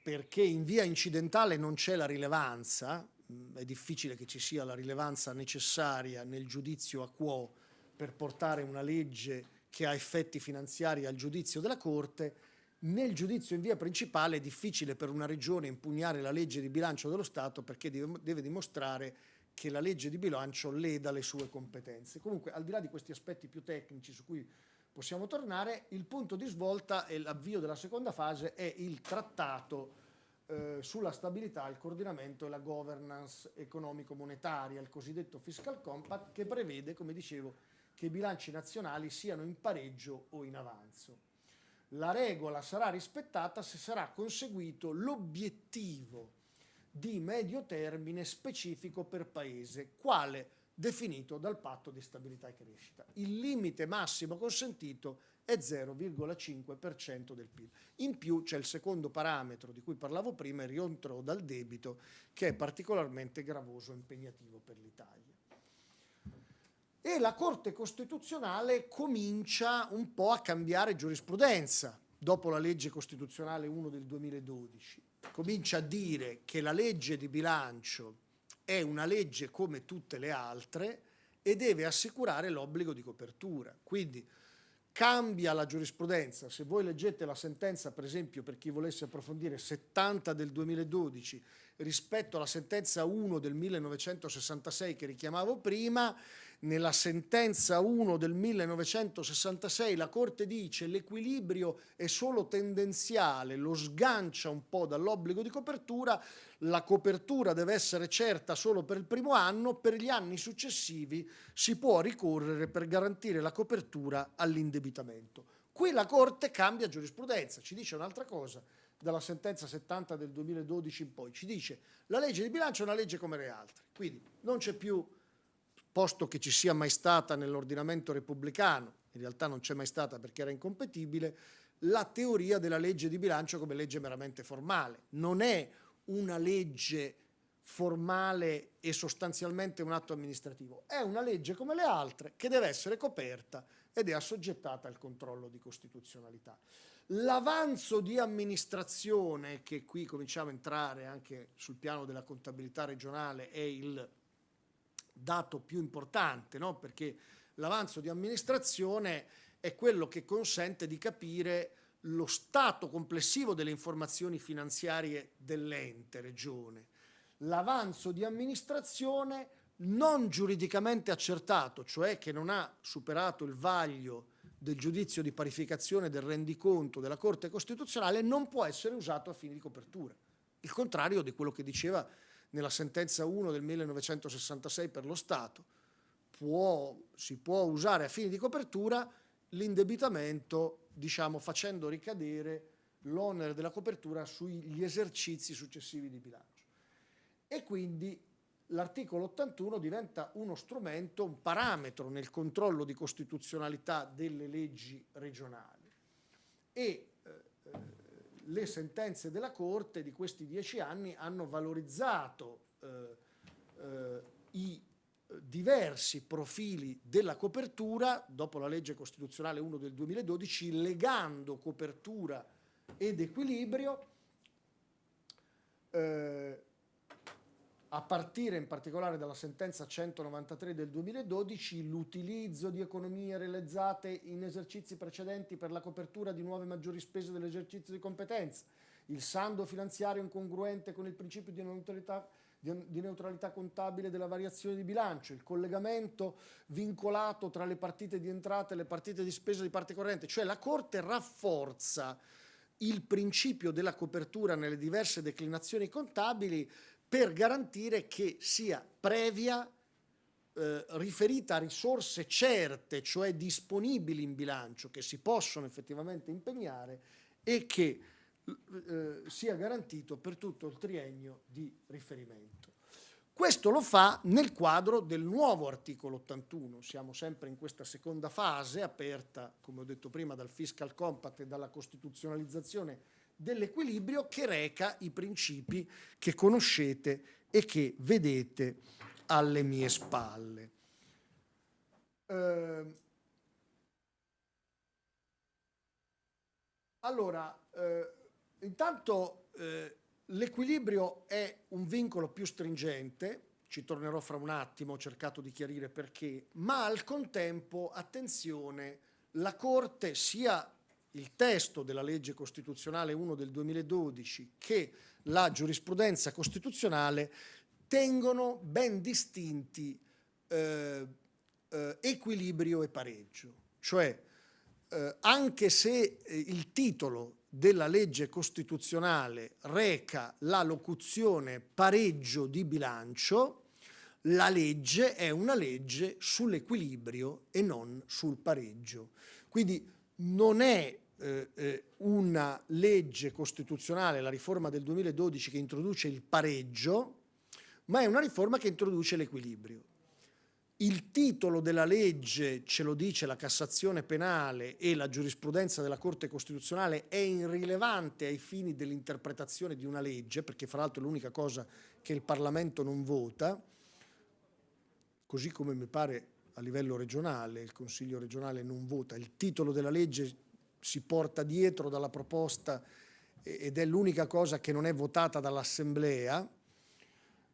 perché in via incidentale non c'è la rilevanza, è difficile che ci sia la rilevanza necessaria nel giudizio a quo per portare una legge che ha effetti finanziari al giudizio della Corte. Nel giudizio in via principale è difficile per una regione impugnare la legge di bilancio dello Stato, perché deve dimostrare che la legge di bilancio leda le sue competenze. Comunque, al di là di questi aspetti più tecnici su cui possiamo tornare, il punto di svolta e l'avvio della seconda fase è il trattato sulla stabilità, il coordinamento e la governance economico-monetaria, il cosiddetto Fiscal Compact, che prevede, come dicevo, che i bilanci nazionali siano in pareggio o in avanzo. La regola sarà rispettata se sarà conseguito l'obiettivo di medio termine specifico per paese, quale definito dal patto di stabilità e crescita. Il limite massimo consentito è 0,5% del PIL. In più c'è il secondo parametro di cui parlavo prima, il rientro dal debito, che è particolarmente gravoso e impegnativo per l'Italia. E la Corte Costituzionale comincia un po' a cambiare giurisprudenza dopo la legge costituzionale 1 del 2012. Comincia a dire che la legge di bilancio è una legge come tutte le altre e deve assicurare l'obbligo di copertura. Quindi cambia la giurisprudenza. Se voi leggete la sentenza, per esempio, per chi volesse approfondire, 70 del 2012 rispetto alla sentenza 1 del 1966 che richiamavo prima, nella sentenza 1 del 1966 la Corte dice l'equilibrio è solo tendenziale, lo sgancia un po' dall'obbligo di copertura, la copertura deve essere certa solo per il primo anno, per gli anni successivi si può ricorrere per garantire la copertura all'indebitamento. Qui la Corte cambia giurisprudenza, ci dice un'altra cosa dalla sentenza 70 del 2012 in poi, ci dice la legge di bilancio è una legge come le altre, quindi non c'è più, posto che ci sia mai stata nell'ordinamento repubblicano, in realtà non c'è mai stata perché era incompatibile, la teoria della legge di bilancio come legge meramente formale. Non è una legge formale e sostanzialmente un atto amministrativo, è una legge come le altre che deve essere coperta ed è assoggettata al controllo di costituzionalità. L'avanzo di amministrazione, che qui cominciamo a entrare anche sul piano della contabilità regionale, è il dato più importante, no? Perché l'avanzo di amministrazione è quello che consente di capire lo stato complessivo delle informazioni finanziarie dell'ente regione. L'avanzo di amministrazione non giuridicamente accertato, cioè che non ha superato il vaglio del giudizio di parificazione del rendiconto della Corte Costituzionale, non può essere usato a fini di copertura. Il contrario di quello che diceva nella sentenza 1 del 1966 per lo Stato. Si può usare a fini di copertura l'indebitamento, diciamo, facendo ricadere l'onere della copertura sugli esercizi successivi di bilancio. E quindi l'articolo 81 diventa uno strumento, un parametro nel controllo di costituzionalità delle leggi regionali. E le sentenze della Corte di questi 10 anni hanno valorizzato i diversi profili della copertura dopo la legge costituzionale 1 del 2012, legando copertura ed equilibrio a partire in particolare dalla sentenza 193 del 2012, l'utilizzo di economie realizzate in esercizi precedenti per la copertura di nuove maggiori spese dell'esercizio di competenza, il saldo finanziario incongruente con il principio di neutralità contabile della variazione di bilancio, il collegamento vincolato tra le partite di entrata e le partite di spesa di parte corrente, cioè la Corte rafforza il principio della copertura nelle diverse declinazioni contabili per garantire che sia previa, riferita a risorse certe, cioè disponibili in bilancio, che si possono effettivamente impegnare e che sia garantito per tutto il triennio di riferimento. Questo lo fa nel quadro del nuovo articolo 81, siamo sempre in questa seconda fase aperta, come ho detto prima, dal fiscal compact e dalla costituzionalizzazione dell'equilibrio, che reca i principi che conoscete e che vedete alle mie spalle. Intanto l'equilibrio è un vincolo più stringente, ci tornerò fra un attimo, ho cercato di chiarire perché, ma al contempo, attenzione, la Corte, sia il testo della legge costituzionale 1 del 2012 che la giurisprudenza costituzionale tengono ben distinti equilibrio e pareggio, cioè anche se il titolo della legge costituzionale reca la locuzione pareggio di bilancio, la legge è una legge sull'equilibrio e non sul pareggio. Quindi non è una legge costituzionale, la riforma del 2012, che introduce il pareggio, ma è una riforma che introduce l'equilibrio. Il titolo della legge ce lo dice la Cassazione penale e la giurisprudenza della Corte Costituzionale è irrilevante ai fini dell'interpretazione di una legge, perché fra l'altro è l'unica cosa che il Parlamento non vota, così come mi pare a livello regionale il Consiglio regionale non vota. Il titolo della legge si porta dietro dalla proposta ed è l'unica cosa che non è votata dall'Assemblea.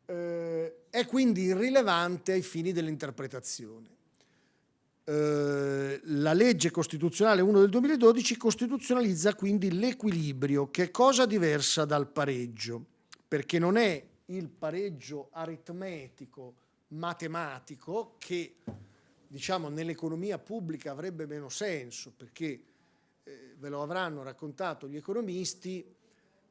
È è quindi irrilevante ai fini dell'interpretazione. La legge costituzionale 1 del 2012 costituzionalizza quindi l'equilibrio, che è cosa diversa dal pareggio, perché non è il pareggio aritmetico, matematico, che diciamo nell'economia pubblica avrebbe meno senso, perché ve lo avranno raccontato gli economisti,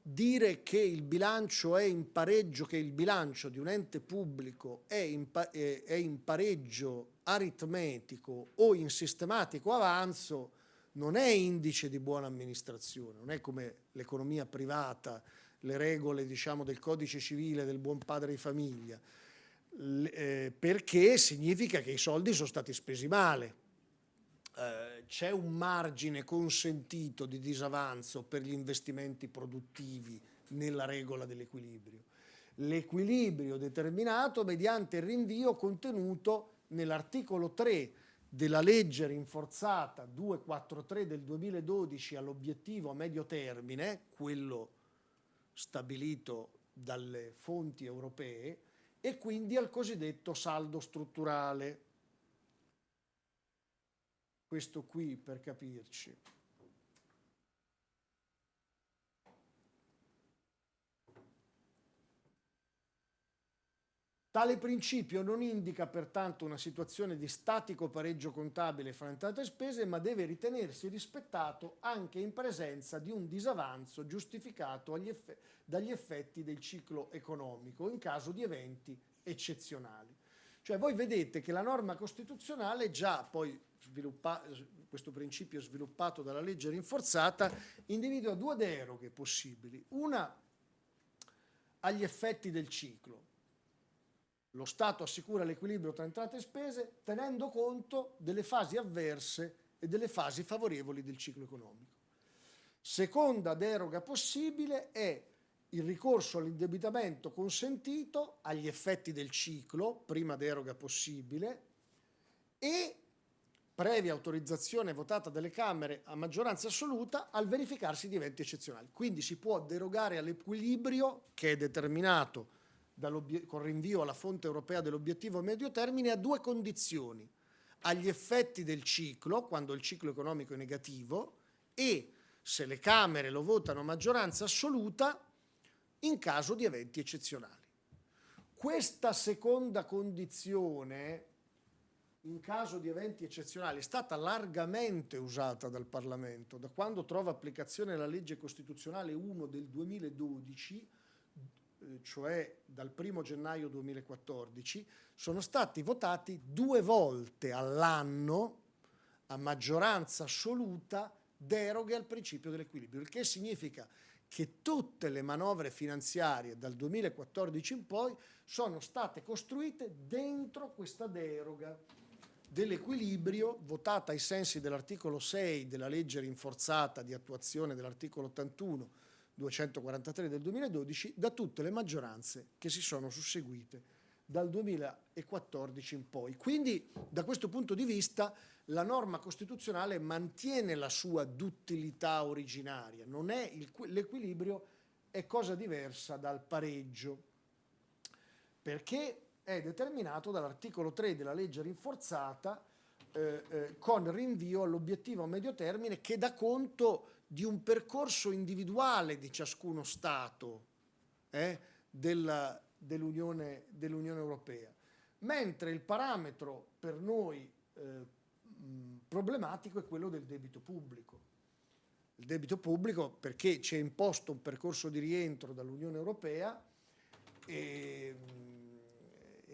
dire che il bilancio è in pareggio, che il bilancio di un ente pubblico è in pareggio aritmetico o in sistematico avanzo non è indice di buona amministrazione, non è come l'economia privata, le regole diciamo del codice civile del buon padre di famiglia, perché significa che i soldi sono stati spesi male. C'è un margine consentito di disavanzo per gli investimenti produttivi nella regola dell'equilibrio. L'equilibrio determinato mediante il rinvio contenuto nell'articolo 3 della legge rinforzata 243 del 2012 all'obiettivo a medio termine, quello stabilito dalle fonti europee, e quindi al cosiddetto saldo strutturale. Questo qui per capirci. Tale principio non indica pertanto una situazione di statico pareggio contabile fra entrate e spese, ma deve ritenersi rispettato anche in presenza di un disavanzo giustificato dagli effetti del ciclo economico in caso di eventi eccezionali. Cioè voi vedete che la norma costituzionale già poi questo principio sviluppato dalla legge rinforzata individua due deroghe possibili, una agli effetti del ciclo. Lo Stato assicura l'equilibrio tra entrate e spese tenendo conto delle fasi avverse e delle fasi favorevoli del ciclo economico. Seconda deroga possibile è il ricorso all'indebitamento consentito agli effetti del ciclo, prima deroga possibile, e previa autorizzazione votata dalle Camere a maggioranza assoluta al verificarsi di eventi eccezionali. Quindi si può derogare all'equilibrio che è determinato con rinvio alla fonte europea dell'obiettivo a medio termine a due condizioni: agli effetti del ciclo, quando il ciclo economico è negativo, e se le Camere lo votano a maggioranza assoluta in caso di eventi eccezionali. Questa seconda condizione, in caso di eventi eccezionali, è stata largamente usata dal Parlamento da quando trova applicazione la legge costituzionale 1 del 2012, cioè dal 1 gennaio 2014, sono stati votati 2 volte all'anno a maggioranza assoluta deroghe al principio dell'equilibrio, il che significa che tutte le manovre finanziarie dal 2014 in poi sono state costruite dentro questa deroga dell'equilibrio votata ai sensi dell'articolo 6 della legge rinforzata di attuazione dell'articolo 81 243 del 2012 da tutte le maggioranze che si sono susseguite dal 2014 in poi. Quindi da questo punto di vista la norma costituzionale mantiene la sua duttilità originaria, non è l'equilibrio è cosa diversa dal pareggio, perché è determinato dall'articolo 3 della legge rinforzata con rinvio all'obiettivo a medio termine che dà conto di un percorso individuale di ciascuno Stato dell'Unione Europea, mentre il parametro per noi problematico è quello del debito pubblico. Il debito pubblico perché ci è imposto un percorso di rientro dall'Unione Europea e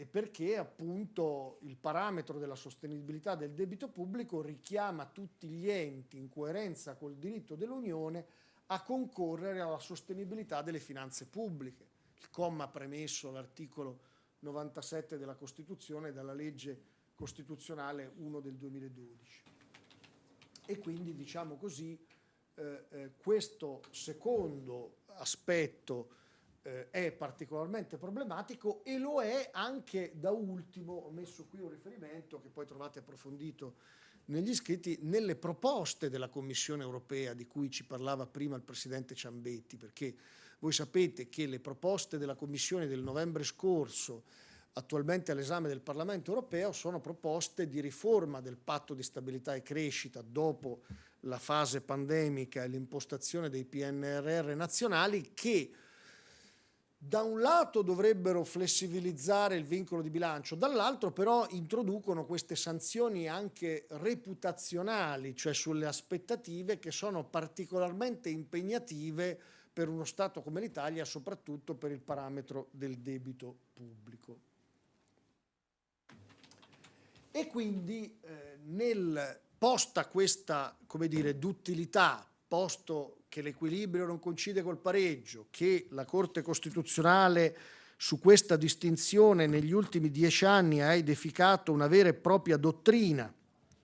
perché appunto il parametro della sostenibilità del debito pubblico richiama tutti gli enti in coerenza col diritto dell'Unione a concorrere alla sostenibilità delle finanze pubbliche. Il comma premesso all'articolo 97 della Costituzione dalla legge costituzionale 1 del 2012. E quindi diciamo così questo secondo aspetto è particolarmente problematico e lo è anche da ultimo, ho messo qui un riferimento che poi trovate approfondito negli scritti, nelle proposte della Commissione europea di cui ci parlava prima il Presidente Ciambetti, perché voi sapete che le proposte della Commissione del novembre scorso attualmente all'esame del Parlamento europeo sono proposte di riforma del patto di stabilità e crescita dopo la fase pandemica e l'impostazione dei PNRR nazionali, che da un lato dovrebbero flessibilizzare il vincolo di bilancio, dall'altro però introducono queste sanzioni anche reputazionali, cioè sulle aspettative, che sono particolarmente impegnative per uno Stato come l'Italia, soprattutto per il parametro del debito pubblico. E quindi posta questa, come dire, d'utilità, posto che l'equilibrio non coincide col pareggio, che la Corte Costituzionale su questa distinzione negli ultimi 10 anni ha edificato una vera e propria dottrina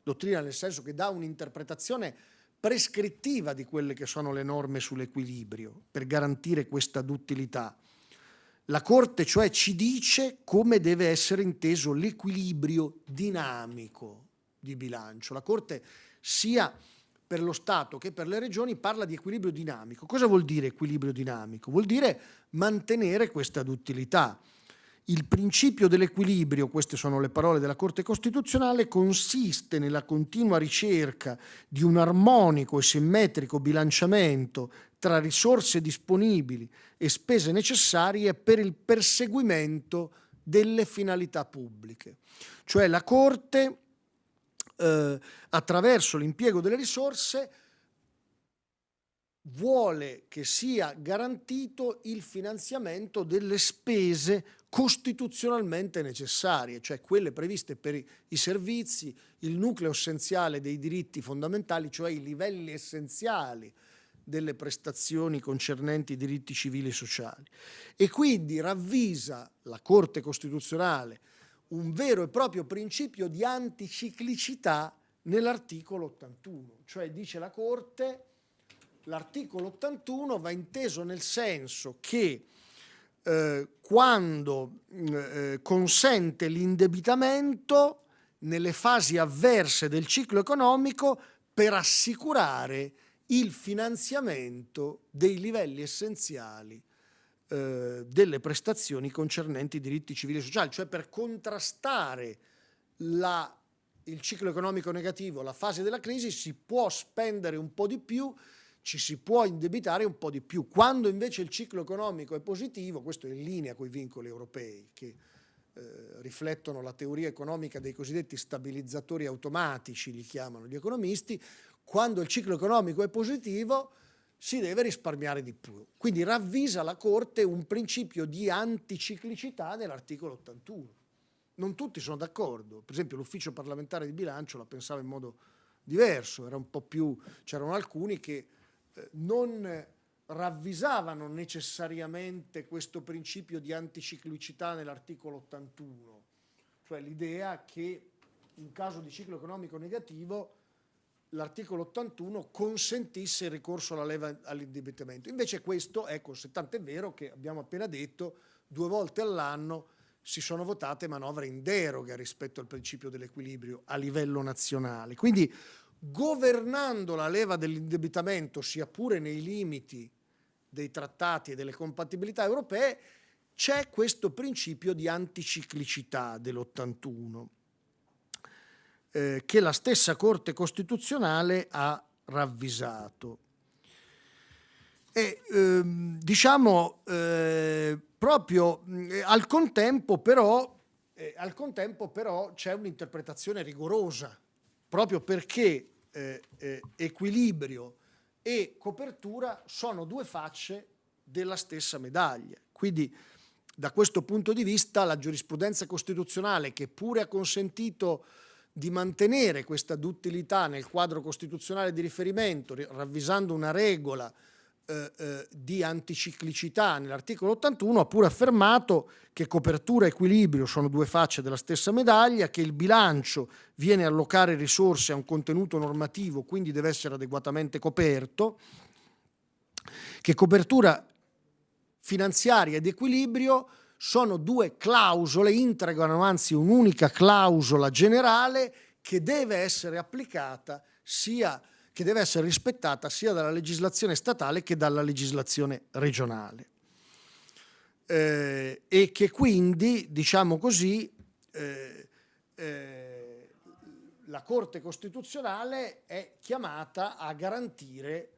nel senso che dà un'interpretazione prescrittiva di quelle che sono le norme sull'equilibrio per garantire questa duttilità. La Corte cioè ci dice come deve essere inteso l'equilibrio dinamico di bilancio. La Corte sia per lo Stato che per le regioni parla di equilibrio dinamico. Cosa vuol dire equilibrio dinamico? Vuol dire mantenere questa duttilità. Il principio dell'equilibrio, queste sono le parole della Corte Costituzionale, consiste nella continua ricerca di un armonico e simmetrico bilanciamento tra risorse disponibili e spese necessarie per il perseguimento delle finalità pubbliche. Cioè la Corte, attraverso l'impiego delle risorse, vuole che sia garantito il finanziamento delle spese costituzionalmente necessarie, cioè quelle previste per i servizi, il nucleo essenziale dei diritti fondamentali, cioè i livelli essenziali delle prestazioni concernenti i diritti civili e sociali. E quindi ravvisa la Corte Costituzionale un vero e proprio principio di anticiclicità nell'articolo 81, cioè dice la Corte, l'articolo 81 va inteso nel senso che quando consente l'indebitamento nelle fasi avverse del ciclo economico per assicurare il finanziamento dei livelli essenziali delle prestazioni concernenti i diritti civili e sociali, cioè per contrastare il ciclo economico negativo, la fase della crisi, si può spendere un po' di più, ci si può indebitare un po' di più. Quando invece il ciclo economico è positivo, questo è in linea con i vincoli europei che riflettono la teoria economica dei cosiddetti stabilizzatori automatici, li chiamano gli economisti, quando il ciclo economico è positivo si deve risparmiare di più. Quindi ravvisa la Corte un principio di anticiclicità nell'articolo 81. Non tutti sono d'accordo, per esempio l'Ufficio parlamentare di bilancio la pensava in modo diverso, era un po' più, c'erano alcuni che non ravvisavano necessariamente questo principio di anticiclicità nell'articolo 81, cioè l'idea che in caso di ciclo economico negativo l'articolo 81 consentisse il ricorso alla leva all'indebitamento. Invece questo, ecco, se tanto è vero che abbiamo appena detto, 2 volte all'anno si sono votate manovre in deroga rispetto al principio dell'equilibrio a livello nazionale. Quindi governando la leva dell'indebitamento, sia pure nei limiti dei trattati e delle compatibilità europee, c'è questo principio di anticiclicità dell'81 che la stessa Corte Costituzionale ha ravvisato. E diciamo proprio al contempo però c'è un'interpretazione rigorosa, proprio perché equilibrio e copertura sono 2 facce della stessa medaglia. Quindi da questo punto di vista la giurisprudenza costituzionale, che pure ha consentito di mantenere questa duttilità nel quadro costituzionale di riferimento, ravvisando una regola di anticiclicità nell'articolo 81, ha pure affermato che copertura e equilibrio sono 2 facce della stessa medaglia, che il bilancio viene a allocare risorse a un contenuto normativo, quindi deve essere adeguatamente coperto, che copertura finanziaria ed equilibrio sono 2 clausole, integrano anzi un'unica clausola generale che deve essere applicata che deve essere rispettata sia dalla legislazione statale che dalla legislazione regionale. e che quindi, diciamo così, la Corte Costituzionale è chiamata a garantire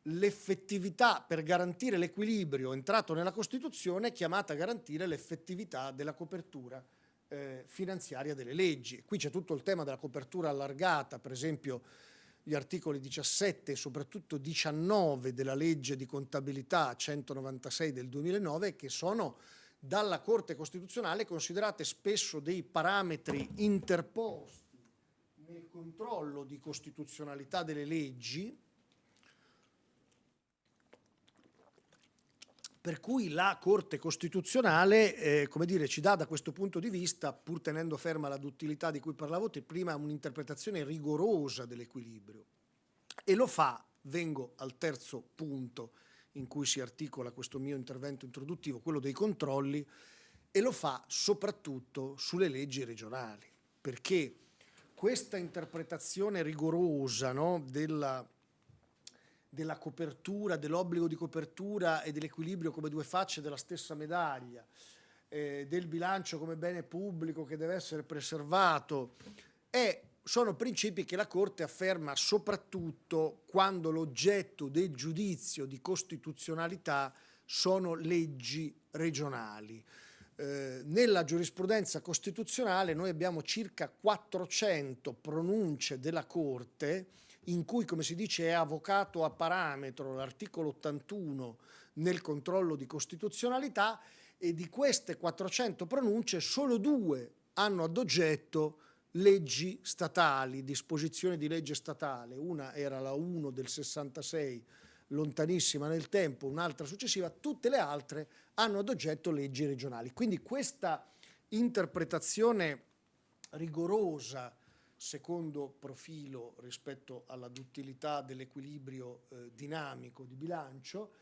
l'effettività, per garantire l'equilibrio entrato nella Costituzione, è chiamata a garantire l'effettività della copertura finanziaria delle leggi. Qui c'è tutto il tema della copertura allargata, per esempio gli articoli 17 e soprattutto 19 della legge di contabilità 196 del 2009, che sono dalla Corte Costituzionale considerate spesso dei parametri interposti nel controllo di costituzionalità delle leggi, per cui la Corte Costituzionale, come dire, ci dà da questo punto di vista, pur tenendo ferma la duttilità di cui parlavo prima, un'interpretazione rigorosa dell'equilibrio. E lo fa, vengo al terzo punto in cui si articola questo mio intervento introduttivo, quello dei controlli, e lo fa soprattutto sulle leggi regionali, perché questa interpretazione rigorosa, no, della copertura, dell'obbligo di copertura e dell'equilibrio come due facce della stessa medaglia, del bilancio come bene pubblico che deve essere preservato, sono principi che la Corte afferma soprattutto quando l'oggetto del giudizio di costituzionalità sono leggi regionali. Nella giurisprudenza costituzionale noi abbiamo circa 400 pronunce della Corte in cui, come si dice, è avocato a parametro l'articolo 81 nel controllo di costituzionalità, e di queste 400 pronunce solo 2 hanno ad oggetto leggi statali, disposizioni di legge statale. Una era la 1 del 66, lontanissima nel tempo, un'altra successiva, tutte le altre hanno ad oggetto leggi regionali. Quindi questa interpretazione rigorosa secondo profilo rispetto alla duttilità dell'equilibrio dinamico di bilancio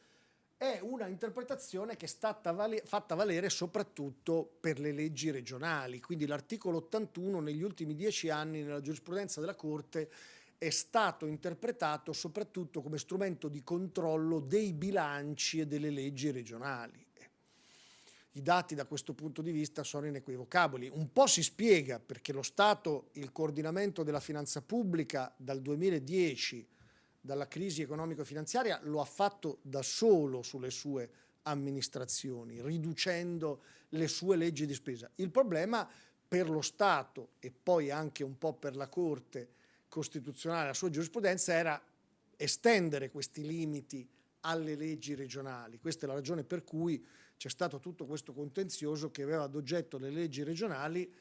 è una interpretazione che è stata fatta valere soprattutto per le leggi regionali. Quindi l'articolo 81 negli ultimi 10 anni nella giurisprudenza della Corte è stato interpretato soprattutto come strumento di controllo dei bilanci e delle leggi regionali. I dati da questo punto di vista sono inequivocabili. Un po' si spiega perché lo Stato, il coordinamento della finanza pubblica dal 2010, dalla crisi economico-finanziaria, lo ha fatto da solo sulle sue amministrazioni, riducendo le sue leggi di spesa. Il problema per lo Stato e poi anche un po' per la Corte Costituzionale, la sua giurisprudenza, era estendere questi limiti alle leggi regionali. Questa è la ragione per cui c'è stato tutto questo contenzioso che aveva ad oggetto le leggi regionali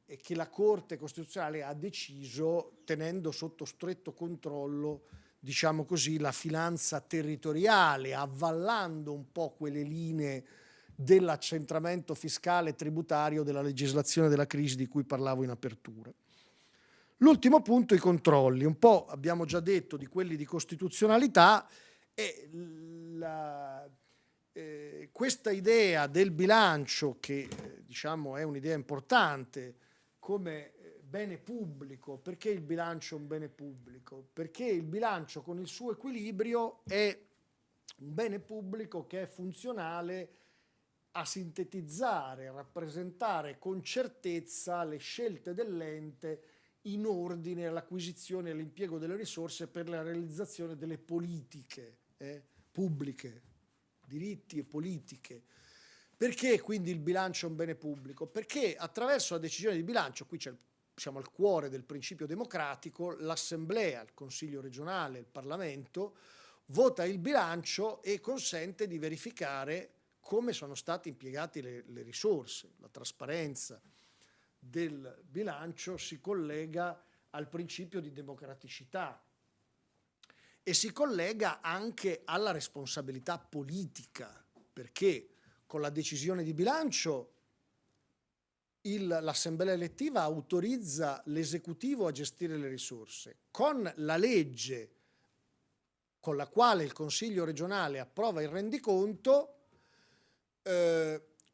e che la Corte Costituzionale ha deciso tenendo sotto stretto controllo, diciamo così, la finanza territoriale, avvallando un po' quelle linee dell'accentramento fiscale e tributario della legislazione della crisi di cui parlavo in apertura. L'ultimo punto, i controlli. Un po' abbiamo già detto di quelli di costituzionalità e questa idea del bilancio che diciamo è un'idea importante come bene pubblico. Perché il bilancio è un bene pubblico? Perché il bilancio con il suo equilibrio è un bene pubblico che è funzionale a sintetizzare, a rappresentare con certezza le scelte dell'ente in ordine all'acquisizione e all'impiego delle risorse per la realizzazione delle politiche pubbliche, diritti e politiche. Perché quindi il bilancio è un bene pubblico? Perché attraverso la decisione di bilancio, qui siamo al cuore del principio democratico, l'Assemblea, il Consiglio regionale, il Parlamento vota il bilancio e consente di verificare come sono state impiegate le risorse. La trasparenza del bilancio si collega al principio di democraticità e si collega anche alla responsabilità politica, perché con la decisione di bilancio l'Assemblea elettiva autorizza l'esecutivo a gestire le risorse. Con la legge con la quale il Consiglio regionale approva il rendiconto,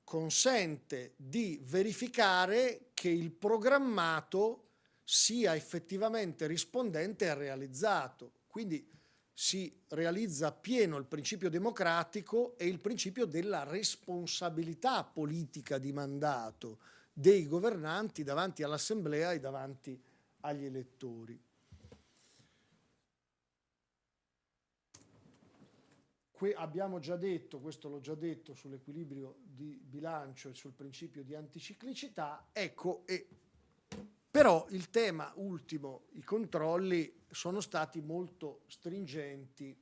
consente di verificare che il programmato sia effettivamente rispondente e realizzato. Quindi si realizza appieno il principio democratico e il principio della responsabilità politica di mandato dei governanti davanti all'Assemblea e davanti agli elettori. Abbiamo già detto, questo l'ho già detto, sull'equilibrio di bilancio e sul principio di anticiclicità. Ecco, però il tema ultimo, i controlli, sono stati molto stringenti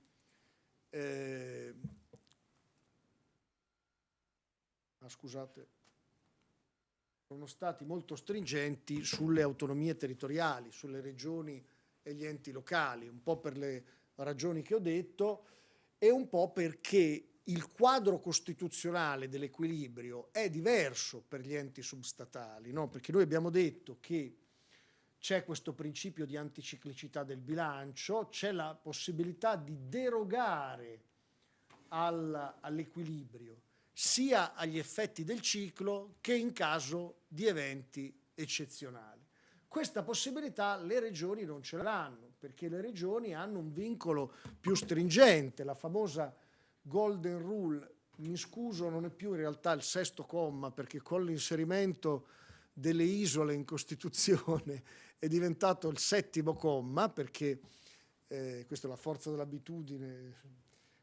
sono stati molto stringenti sulle autonomie territoriali, sulle regioni e gli enti locali, un po' per le ragioni che ho detto e un po' perché il quadro costituzionale dell'equilibrio è diverso per gli enti substatali, no? Perché noi abbiamo detto che c'è questo principio di anticiclicità del bilancio, c'è la possibilità di derogare all'equilibrio, sia agli effetti del ciclo che in caso di eventi eccezionali. Questa possibilità le regioni non ce l'hanno, perché le regioni hanno un vincolo più stringente, la famosa Golden Rule. Mi scuso, non è più in realtà il 6º comma, perché con l'inserimento delle isole in Costituzione è diventato il 7º comma, perché questa è la forza dell'abitudine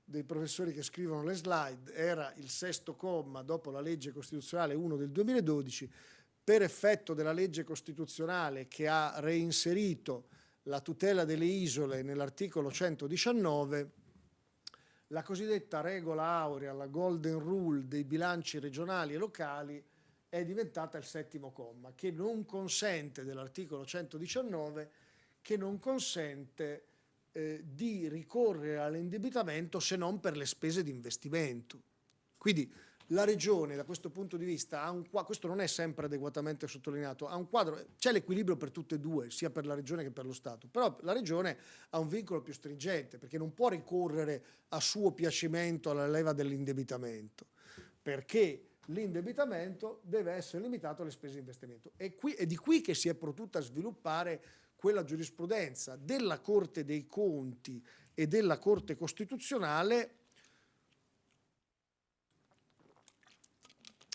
dei professori che scrivono le slide, era il 6º comma dopo la legge costituzionale 1 del 2012, per effetto della legge costituzionale che ha reinserito la tutela delle isole nell'articolo 119, la cosiddetta regola aurea, la Golden Rule dei bilanci regionali e locali, è diventata il 7º comma, che non consente, dell'articolo 119, che non consente di ricorrere all'indebitamento se non per le spese di investimento. Quindi la regione da questo punto di vista ha un quadro, questo non è sempre adeguatamente sottolineato, ha un quadro, c'è l'equilibrio per tutte e due, sia per la regione che per lo Stato, però la regione ha un vincolo più stringente perché non può ricorrere a suo piacimento alla leva dell'indebitamento, perché l'indebitamento deve essere limitato alle spese di investimento. È di qui che si è potuta sviluppare quella giurisprudenza della Corte dei Conti e della Corte Costituzionale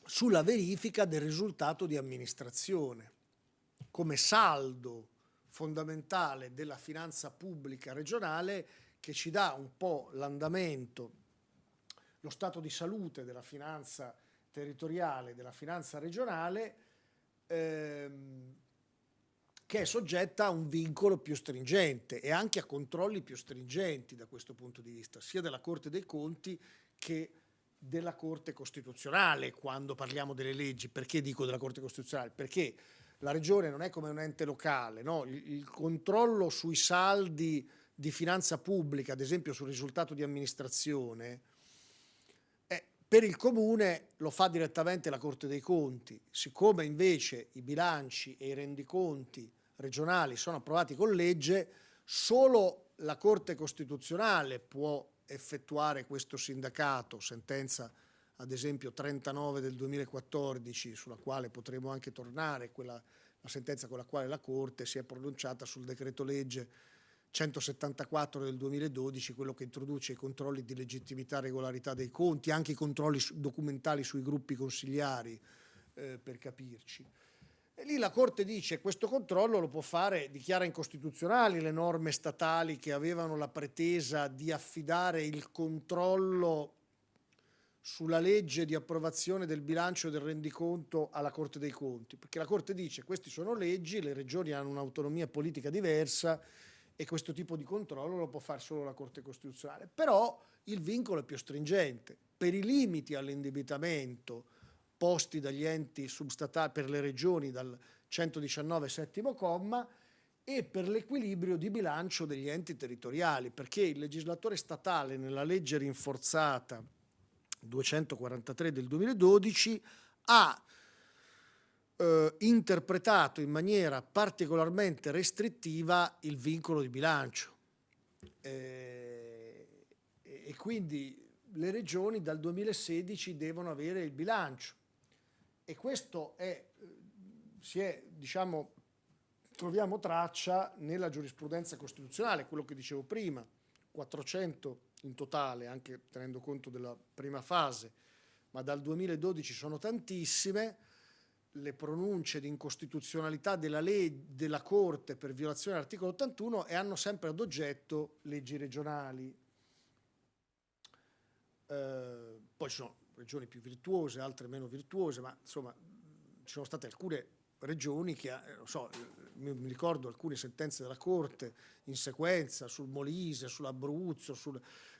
sulla verifica del risultato di amministrazione come saldo fondamentale della finanza pubblica regionale, che ci dà un po' l'andamento, lo stato di salute della finanza territoriale, della finanza regionale, che è soggetta a un vincolo più stringente e anche a controlli più stringenti da questo punto di vista, sia della Corte dei Conti che della Corte Costituzionale quando parliamo delle leggi. Perché dico della Corte Costituzionale? Perché la regione non è come un ente locale, no? Il controllo sui saldi di finanza pubblica, ad esempio sul risultato di amministrazione, per il comune lo fa direttamente la Corte dei Conti. Siccome invece i bilanci e i rendiconti regionali sono approvati con legge, solo la Corte Costituzionale può effettuare questo sindacato, sentenza ad esempio 39 del 2014, sulla quale potremo anche tornare, la sentenza con la quale la Corte si è pronunciata sul decreto legge 174 del 2012, quello che introduce i controlli di legittimità e regolarità dei conti, anche i controlli documentali sui gruppi consigliari, per capirci. E lì la Corte dice questo controllo lo può fare, dichiara incostituzionali le norme statali che avevano la pretesa di affidare il controllo sulla legge di approvazione del bilancio e del rendiconto alla Corte dei Conti, perché la Corte dice questi sono leggi, le regioni hanno un'autonomia politica diversa e questo tipo di controllo lo può fare solo la Corte Costituzionale. Però il vincolo è più stringente. Per i limiti all'indebitamento posti dagli enti substatali per le regioni dal 119 7º comma e per l'equilibrio di bilancio degli enti territoriali, perché il legislatore statale nella legge rinforzata 243 del 2012 ha interpretato in maniera particolarmente restrittiva il vincolo di bilancio e quindi le regioni dal 2016 devono avere il bilancio e questo troviamo traccia nella giurisprudenza costituzionale, quello che dicevo prima, 400 in totale, anche tenendo conto della prima fase, ma dal 2012 sono tantissime. Le pronunce di incostituzionalità della Corte per violazione dell'articolo 81 e hanno sempre ad oggetto leggi regionali. Poi ci sono regioni più virtuose, altre meno virtuose, ma insomma ci sono state alcune regioni che, non so, mi ricordo alcune sentenze della Corte in sequenza sul Molise, sull'Abruzzo,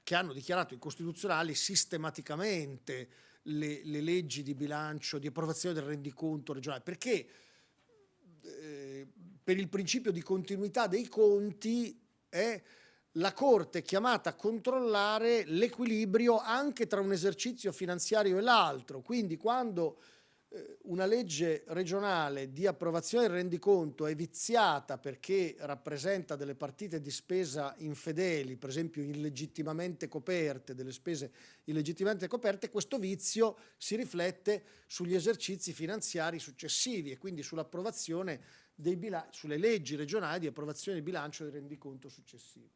che hanno dichiarato incostituzionali sistematicamente le leggi di bilancio, di approvazione del rendiconto regionale, perché per il principio di continuità dei conti la Corte è chiamata a controllare l'equilibrio anche tra un esercizio finanziario e l'altro. Quindi quando una legge regionale di approvazione del rendiconto è viziata perché rappresenta delle partite di spesa infedeli, per esempio illegittimamente coperte, delle spese illegittimamente coperte, questo vizio si riflette sugli esercizi finanziari successivi e quindi sull'approvazione sulle leggi regionali di approvazione di bilancio del rendiconto successivo.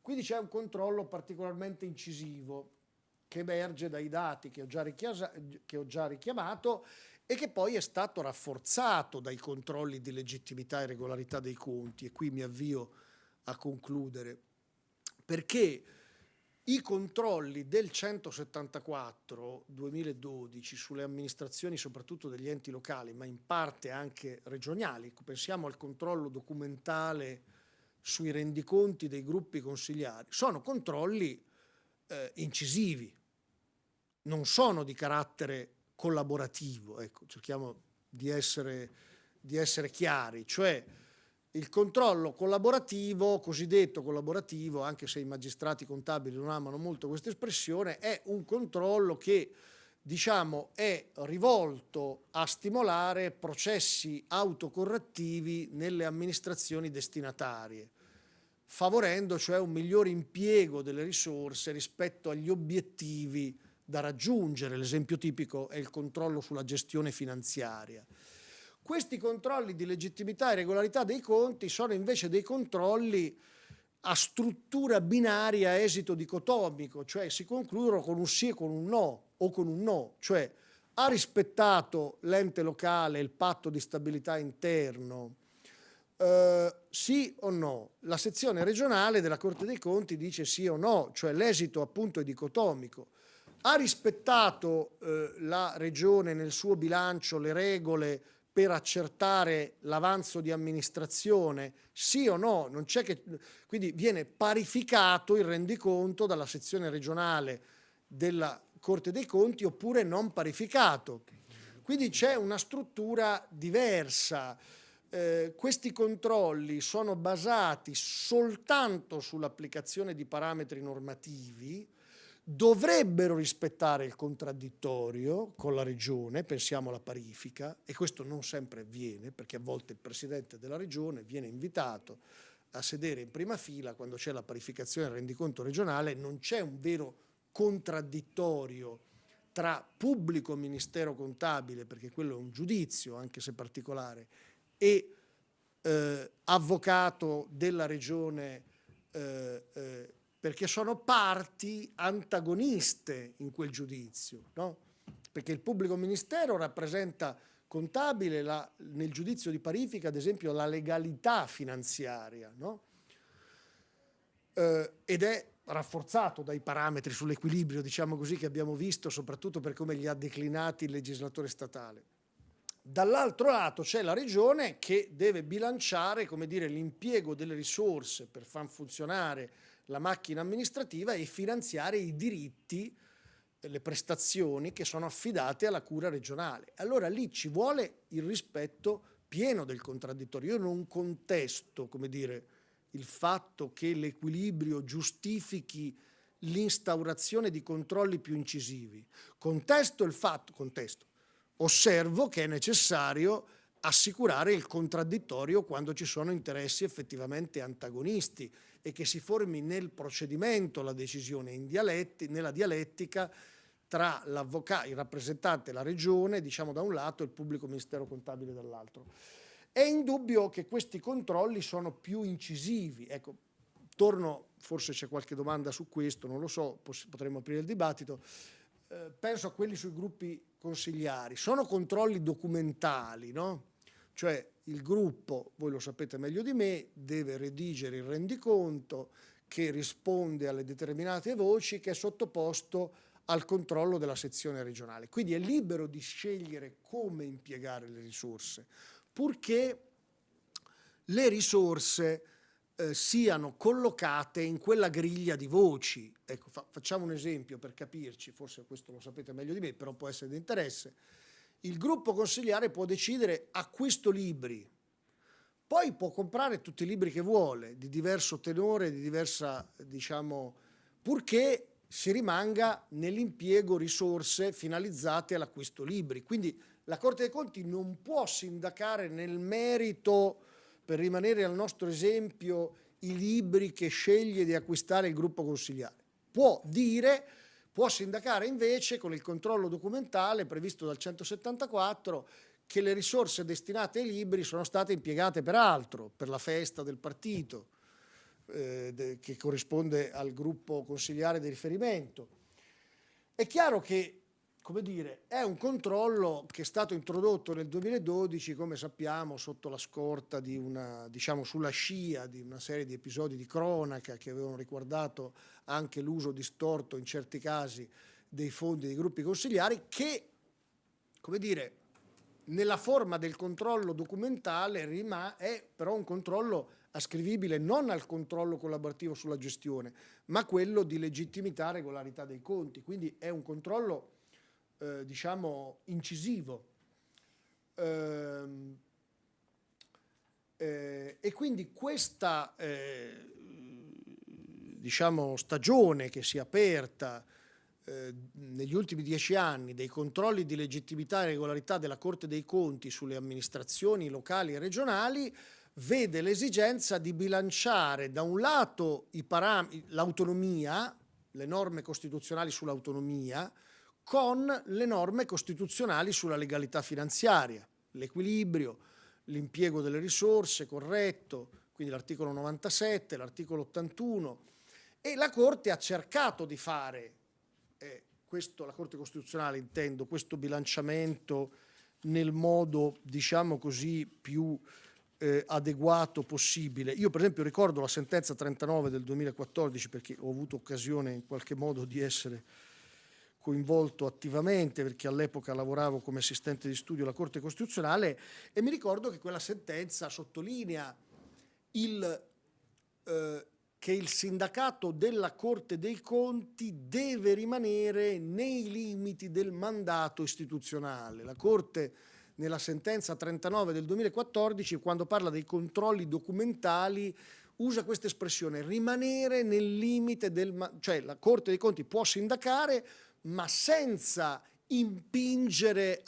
Quindi c'è un controllo particolarmente incisivo che emerge dai dati che ho già richiamato e che poi è stato rafforzato dai controlli di legittimità e regolarità dei conti. E qui mi avvio a concludere, perché i controlli del 174/2012 sulle amministrazioni soprattutto degli enti locali, ma in parte anche regionali, pensiamo al controllo documentale sui rendiconti dei gruppi consigliari, sono controlli incisivi, non sono di carattere collaborativo, ecco, cerchiamo di essere chiari, cioè il controllo collaborativo, cosiddetto collaborativo, anche se i magistrati contabili non amano molto questa espressione, è un controllo che, diciamo, è rivolto a stimolare processi autocorrettivi nelle amministrazioni destinatarie, favorendo cioè un migliore impiego delle risorse rispetto agli obiettivi da raggiungere. L'esempio tipico è il controllo sulla gestione finanziaria. Questi controlli di legittimità e regolarità dei conti sono invece dei controlli a struttura binaria a esito dicotomico, cioè si concludono con un sì e con un no, o con un no, cioè ha rispettato l'ente locale il patto di stabilità interno, sì o no? La sezione regionale della Corte dei Conti dice sì o no, cioè l'esito appunto è dicotomico. Ha rispettato la regione nel suo bilancio le regole per accertare l'avanzo di amministrazione, sì o no? Non c'è che... Quindi viene parificato il rendiconto dalla sezione regionale della Corte dei Conti oppure non parificato. Quindi c'è una struttura diversa. Questi controlli sono basati soltanto sull'applicazione di parametri normativi, dovrebbero rispettare il contraddittorio con la regione, pensiamo alla parifica, e questo non sempre avviene perché a volte il presidente della regione viene invitato a sedere in prima fila quando c'è la parificazione del rendiconto regionale, non c'è un vero contraddittorio tra pubblico ministero contabile, perché quello è un giudizio anche se particolare, e avvocato della regione, perché sono parti antagoniste in quel giudizio, no? Perché il pubblico ministero rappresenta contabile nel giudizio di parifica, ad esempio, la legalità finanziaria, no? Ed è rafforzato dai parametri sull'equilibrio, diciamo così, che abbiamo visto, soprattutto per come li ha declinati il legislatore statale. Dall'altro lato c'è la regione che deve bilanciare, come dire, l'impiego delle risorse per far funzionare la macchina amministrativa e finanziare i diritti, le prestazioni che sono affidate alla cura regionale. Allora lì ci vuole il rispetto pieno del contraddittorio. Io non contesto, come dire, il fatto che l'equilibrio giustifichi l'instaurazione di controlli più incisivi. Osservo che è necessario assicurare il contraddittorio quando ci sono interessi effettivamente antagonisti e che si formi nel procedimento la decisione nella dialettica tra l'avvocato, il rappresentante, la regione, diciamo da un lato, e il pubblico ministero contabile dall'altro. È indubbio che questi controlli sono più incisivi. Ecco, torno, forse c'è qualche domanda su questo, non lo so, potremmo aprire il dibattito. Penso a quelli sui gruppi consigliari. Sono controlli documentali, no? Cioè il gruppo, voi lo sapete meglio di me, deve redigere il rendiconto che risponde alle determinate voci, che è sottoposto al controllo della sezione regionale. Quindi è libero di scegliere come impiegare le risorse, purché le risorse siano collocate in quella griglia di voci. Ecco, facciamo un esempio per capirci, forse questo lo sapete meglio di me, però può essere di interesse. Il gruppo consigliare può decidere: acquisto libri, poi può comprare tutti i libri che vuole, di diverso tenore, di diversa, diciamo, purché si rimanga nell'impiego risorse finalizzate all'acquisto libri. Quindi la Corte dei Conti non può sindacare nel merito, per rimanere al nostro esempio, i libri che sceglie di acquistare il gruppo consigliare. Può sindacare invece con il controllo documentale previsto dal 174 che le risorse destinate ai libri sono state impiegate per altro, per la festa del partito, che corrisponde al gruppo consigliare di riferimento. È chiaro che, come dire, è un controllo che è stato introdotto nel 2012, come sappiamo, sotto la scorta di una, diciamo, sulla scia di una serie di episodi di cronaca che avevano riguardato anche l'uso distorto in certi casi dei fondi dei gruppi consigliari, che, come dire, nella forma del controllo documentale è però un controllo ascrivibile non al controllo collaborativo sulla gestione, ma quello di legittimità e regolarità dei conti. Quindi è un controllo diciamo incisivo, e quindi questa diciamo stagione che si è aperta negli ultimi 10 anni dei controlli di legittimità e regolarità della Corte dei Conti sulle amministrazioni locali e regionali vede l'esigenza di bilanciare da un lato l'autonomia, le norme costituzionali sull'autonomia, con le norme costituzionali sulla legalità finanziaria, l'equilibrio, l'impiego delle risorse corretto, quindi l'articolo 97, l'articolo 81, e la Corte ha cercato di fare, la Corte Costituzionale intendo, questo bilanciamento nel modo, diciamo così, più adeguato possibile. Io per esempio ricordo la sentenza 39 del 2014, perché ho avuto occasione in qualche modo di essere coinvolto attivamente, perché all'epoca lavoravo come assistente di studio alla Corte Costituzionale, e mi ricordo che quella sentenza sottolinea che il sindacato della Corte dei Conti deve rimanere nei limiti del mandato istituzionale. La Corte, nella sentenza 39 del 2014, quando parla dei controlli documentali, usa questa espressione: rimanere nel limite cioè la Corte dei Conti può sindacare, ma senza impingere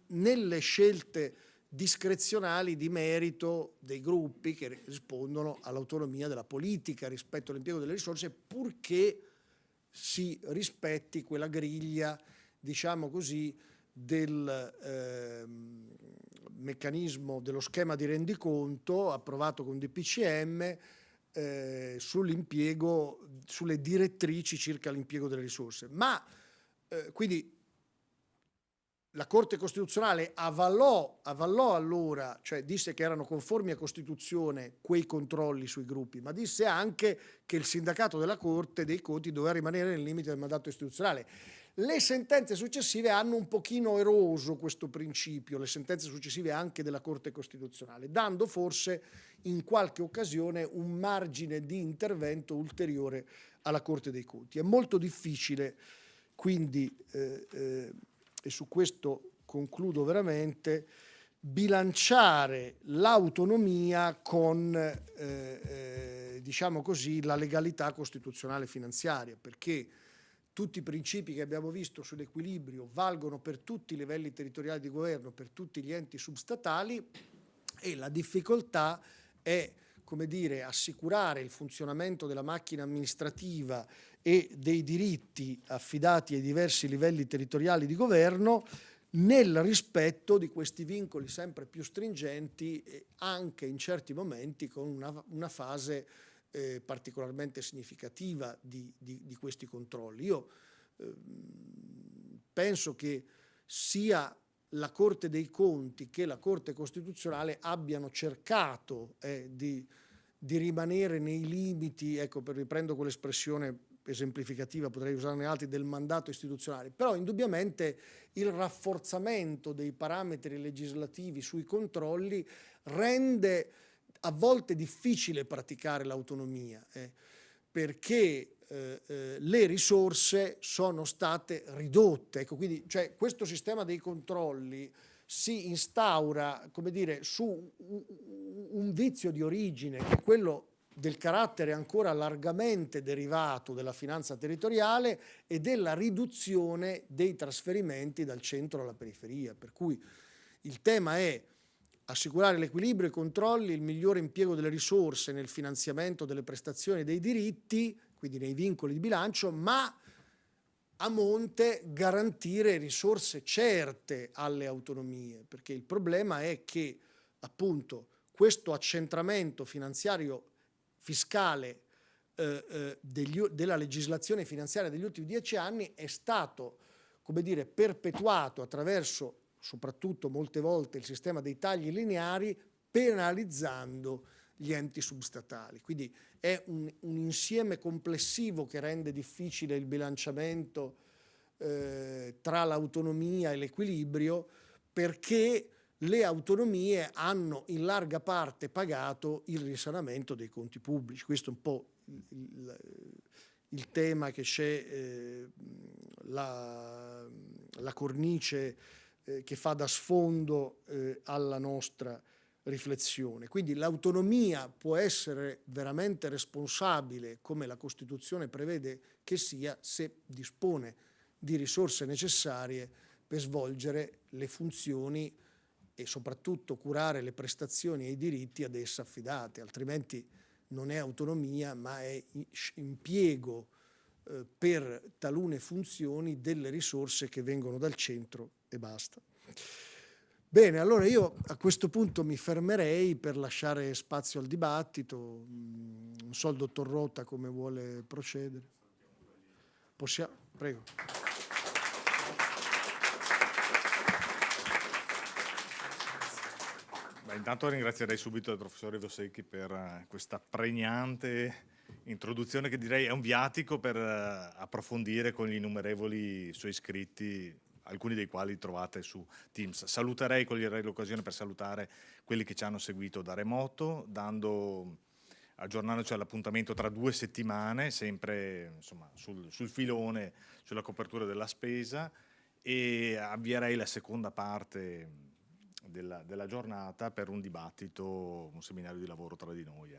nelle scelte discrezionali di merito dei gruppi che rispondono all'autonomia della politica rispetto all'impiego delle risorse, purché si rispetti quella griglia, diciamo così, del meccanismo dello schema di rendiconto approvato con DPCM sull'impiego, sulle direttrici circa l'impiego delle risorse. Ma quindi la Corte Costituzionale avallò allora, cioè disse che erano conformi a Costituzione quei controlli sui gruppi, ma disse anche che il sindacato della Corte dei Conti doveva rimanere nel limite del mandato istituzionale. Le sentenze successive hanno un pochino eroso questo principio, le sentenze successive anche della Corte Costituzionale, dando forse in qualche occasione un margine di intervento ulteriore alla Corte dei Conti. È molto difficile, quindi, e su questo concludo veramente, bilanciare l'autonomia con, diciamo così, la legalità costituzionale finanziaria, perché tutti i principi che abbiamo visto sull'equilibrio valgono per tutti i livelli territoriali di governo, per tutti gli enti substatali, e la difficoltà è, come dire, assicurare il funzionamento della macchina amministrativa e dei diritti affidati ai diversi livelli territoriali di governo nel rispetto di questi vincoli sempre più stringenti e anche in certi momenti con una fase particolarmente significativa di questi controlli. Io penso che sia la Corte dei Conti che la Corte Costituzionale abbiano cercato di rimanere nei limiti, ecco, riprendo quell'espressione esemplificativa, potrei usarne altri, del mandato istituzionale, però indubbiamente il rafforzamento dei parametri legislativi sui controlli rende a volte difficile praticare l'autonomia, perché le risorse sono state ridotte. Ecco, quindi, cioè, questo sistema dei controlli si instaura, come dire, su un vizio di origine, che è quello del carattere ancora largamente derivato della finanza territoriale e della riduzione dei trasferimenti dal centro alla periferia. Per cui il tema è assicurare l'equilibrio, i controlli, il migliore impiego delle risorse nel finanziamento delle prestazioni e dei diritti, quindi nei vincoli di bilancio, ma a monte garantire risorse certe alle autonomie, perché il problema è che appunto questo accentramento finanziario fiscale della legislazione finanziaria degli ultimi 10 anni è stato, come dire, perpetuato attraverso soprattutto molte volte il sistema dei tagli lineari, penalizzando gli enti substatali. Quindi è un insieme complessivo che rende difficile il bilanciamento tra l'autonomia e l'equilibrio, perché le autonomie hanno in larga parte pagato il risanamento dei conti pubblici. Questo è un po' il tema che c'è, la cornice che fa da sfondo alla nostra riflessione. Quindi l'autonomia può essere veramente responsabile, come la Costituzione prevede che sia, se dispone di risorse necessarie per svolgere le funzioni e soprattutto curare le prestazioni e i diritti ad essa affidati, altrimenti non è autonomia, ma è impiego per talune funzioni delle risorse che vengono dal centro e basta. Bene, allora io a questo punto mi fermerei per lasciare spazio al dibattito. Non so il dottor Rota come vuole procedere. Possiamo? Prego. Intanto ringrazierei subito il professor Rivosecchi per questa pregnante introduzione, che direi è un viatico per approfondire con gli innumerevoli suoi scritti, alcuni dei quali trovate su Teams. Coglierei l'occasione per salutare quelli che ci hanno seguito da remoto, aggiornandoci all'appuntamento tra 2 settimane, sempre insomma, sul filone, sulla copertura della spesa, e avvierei la seconda parte della giornata per un dibattito, un seminario di lavoro tra di noi.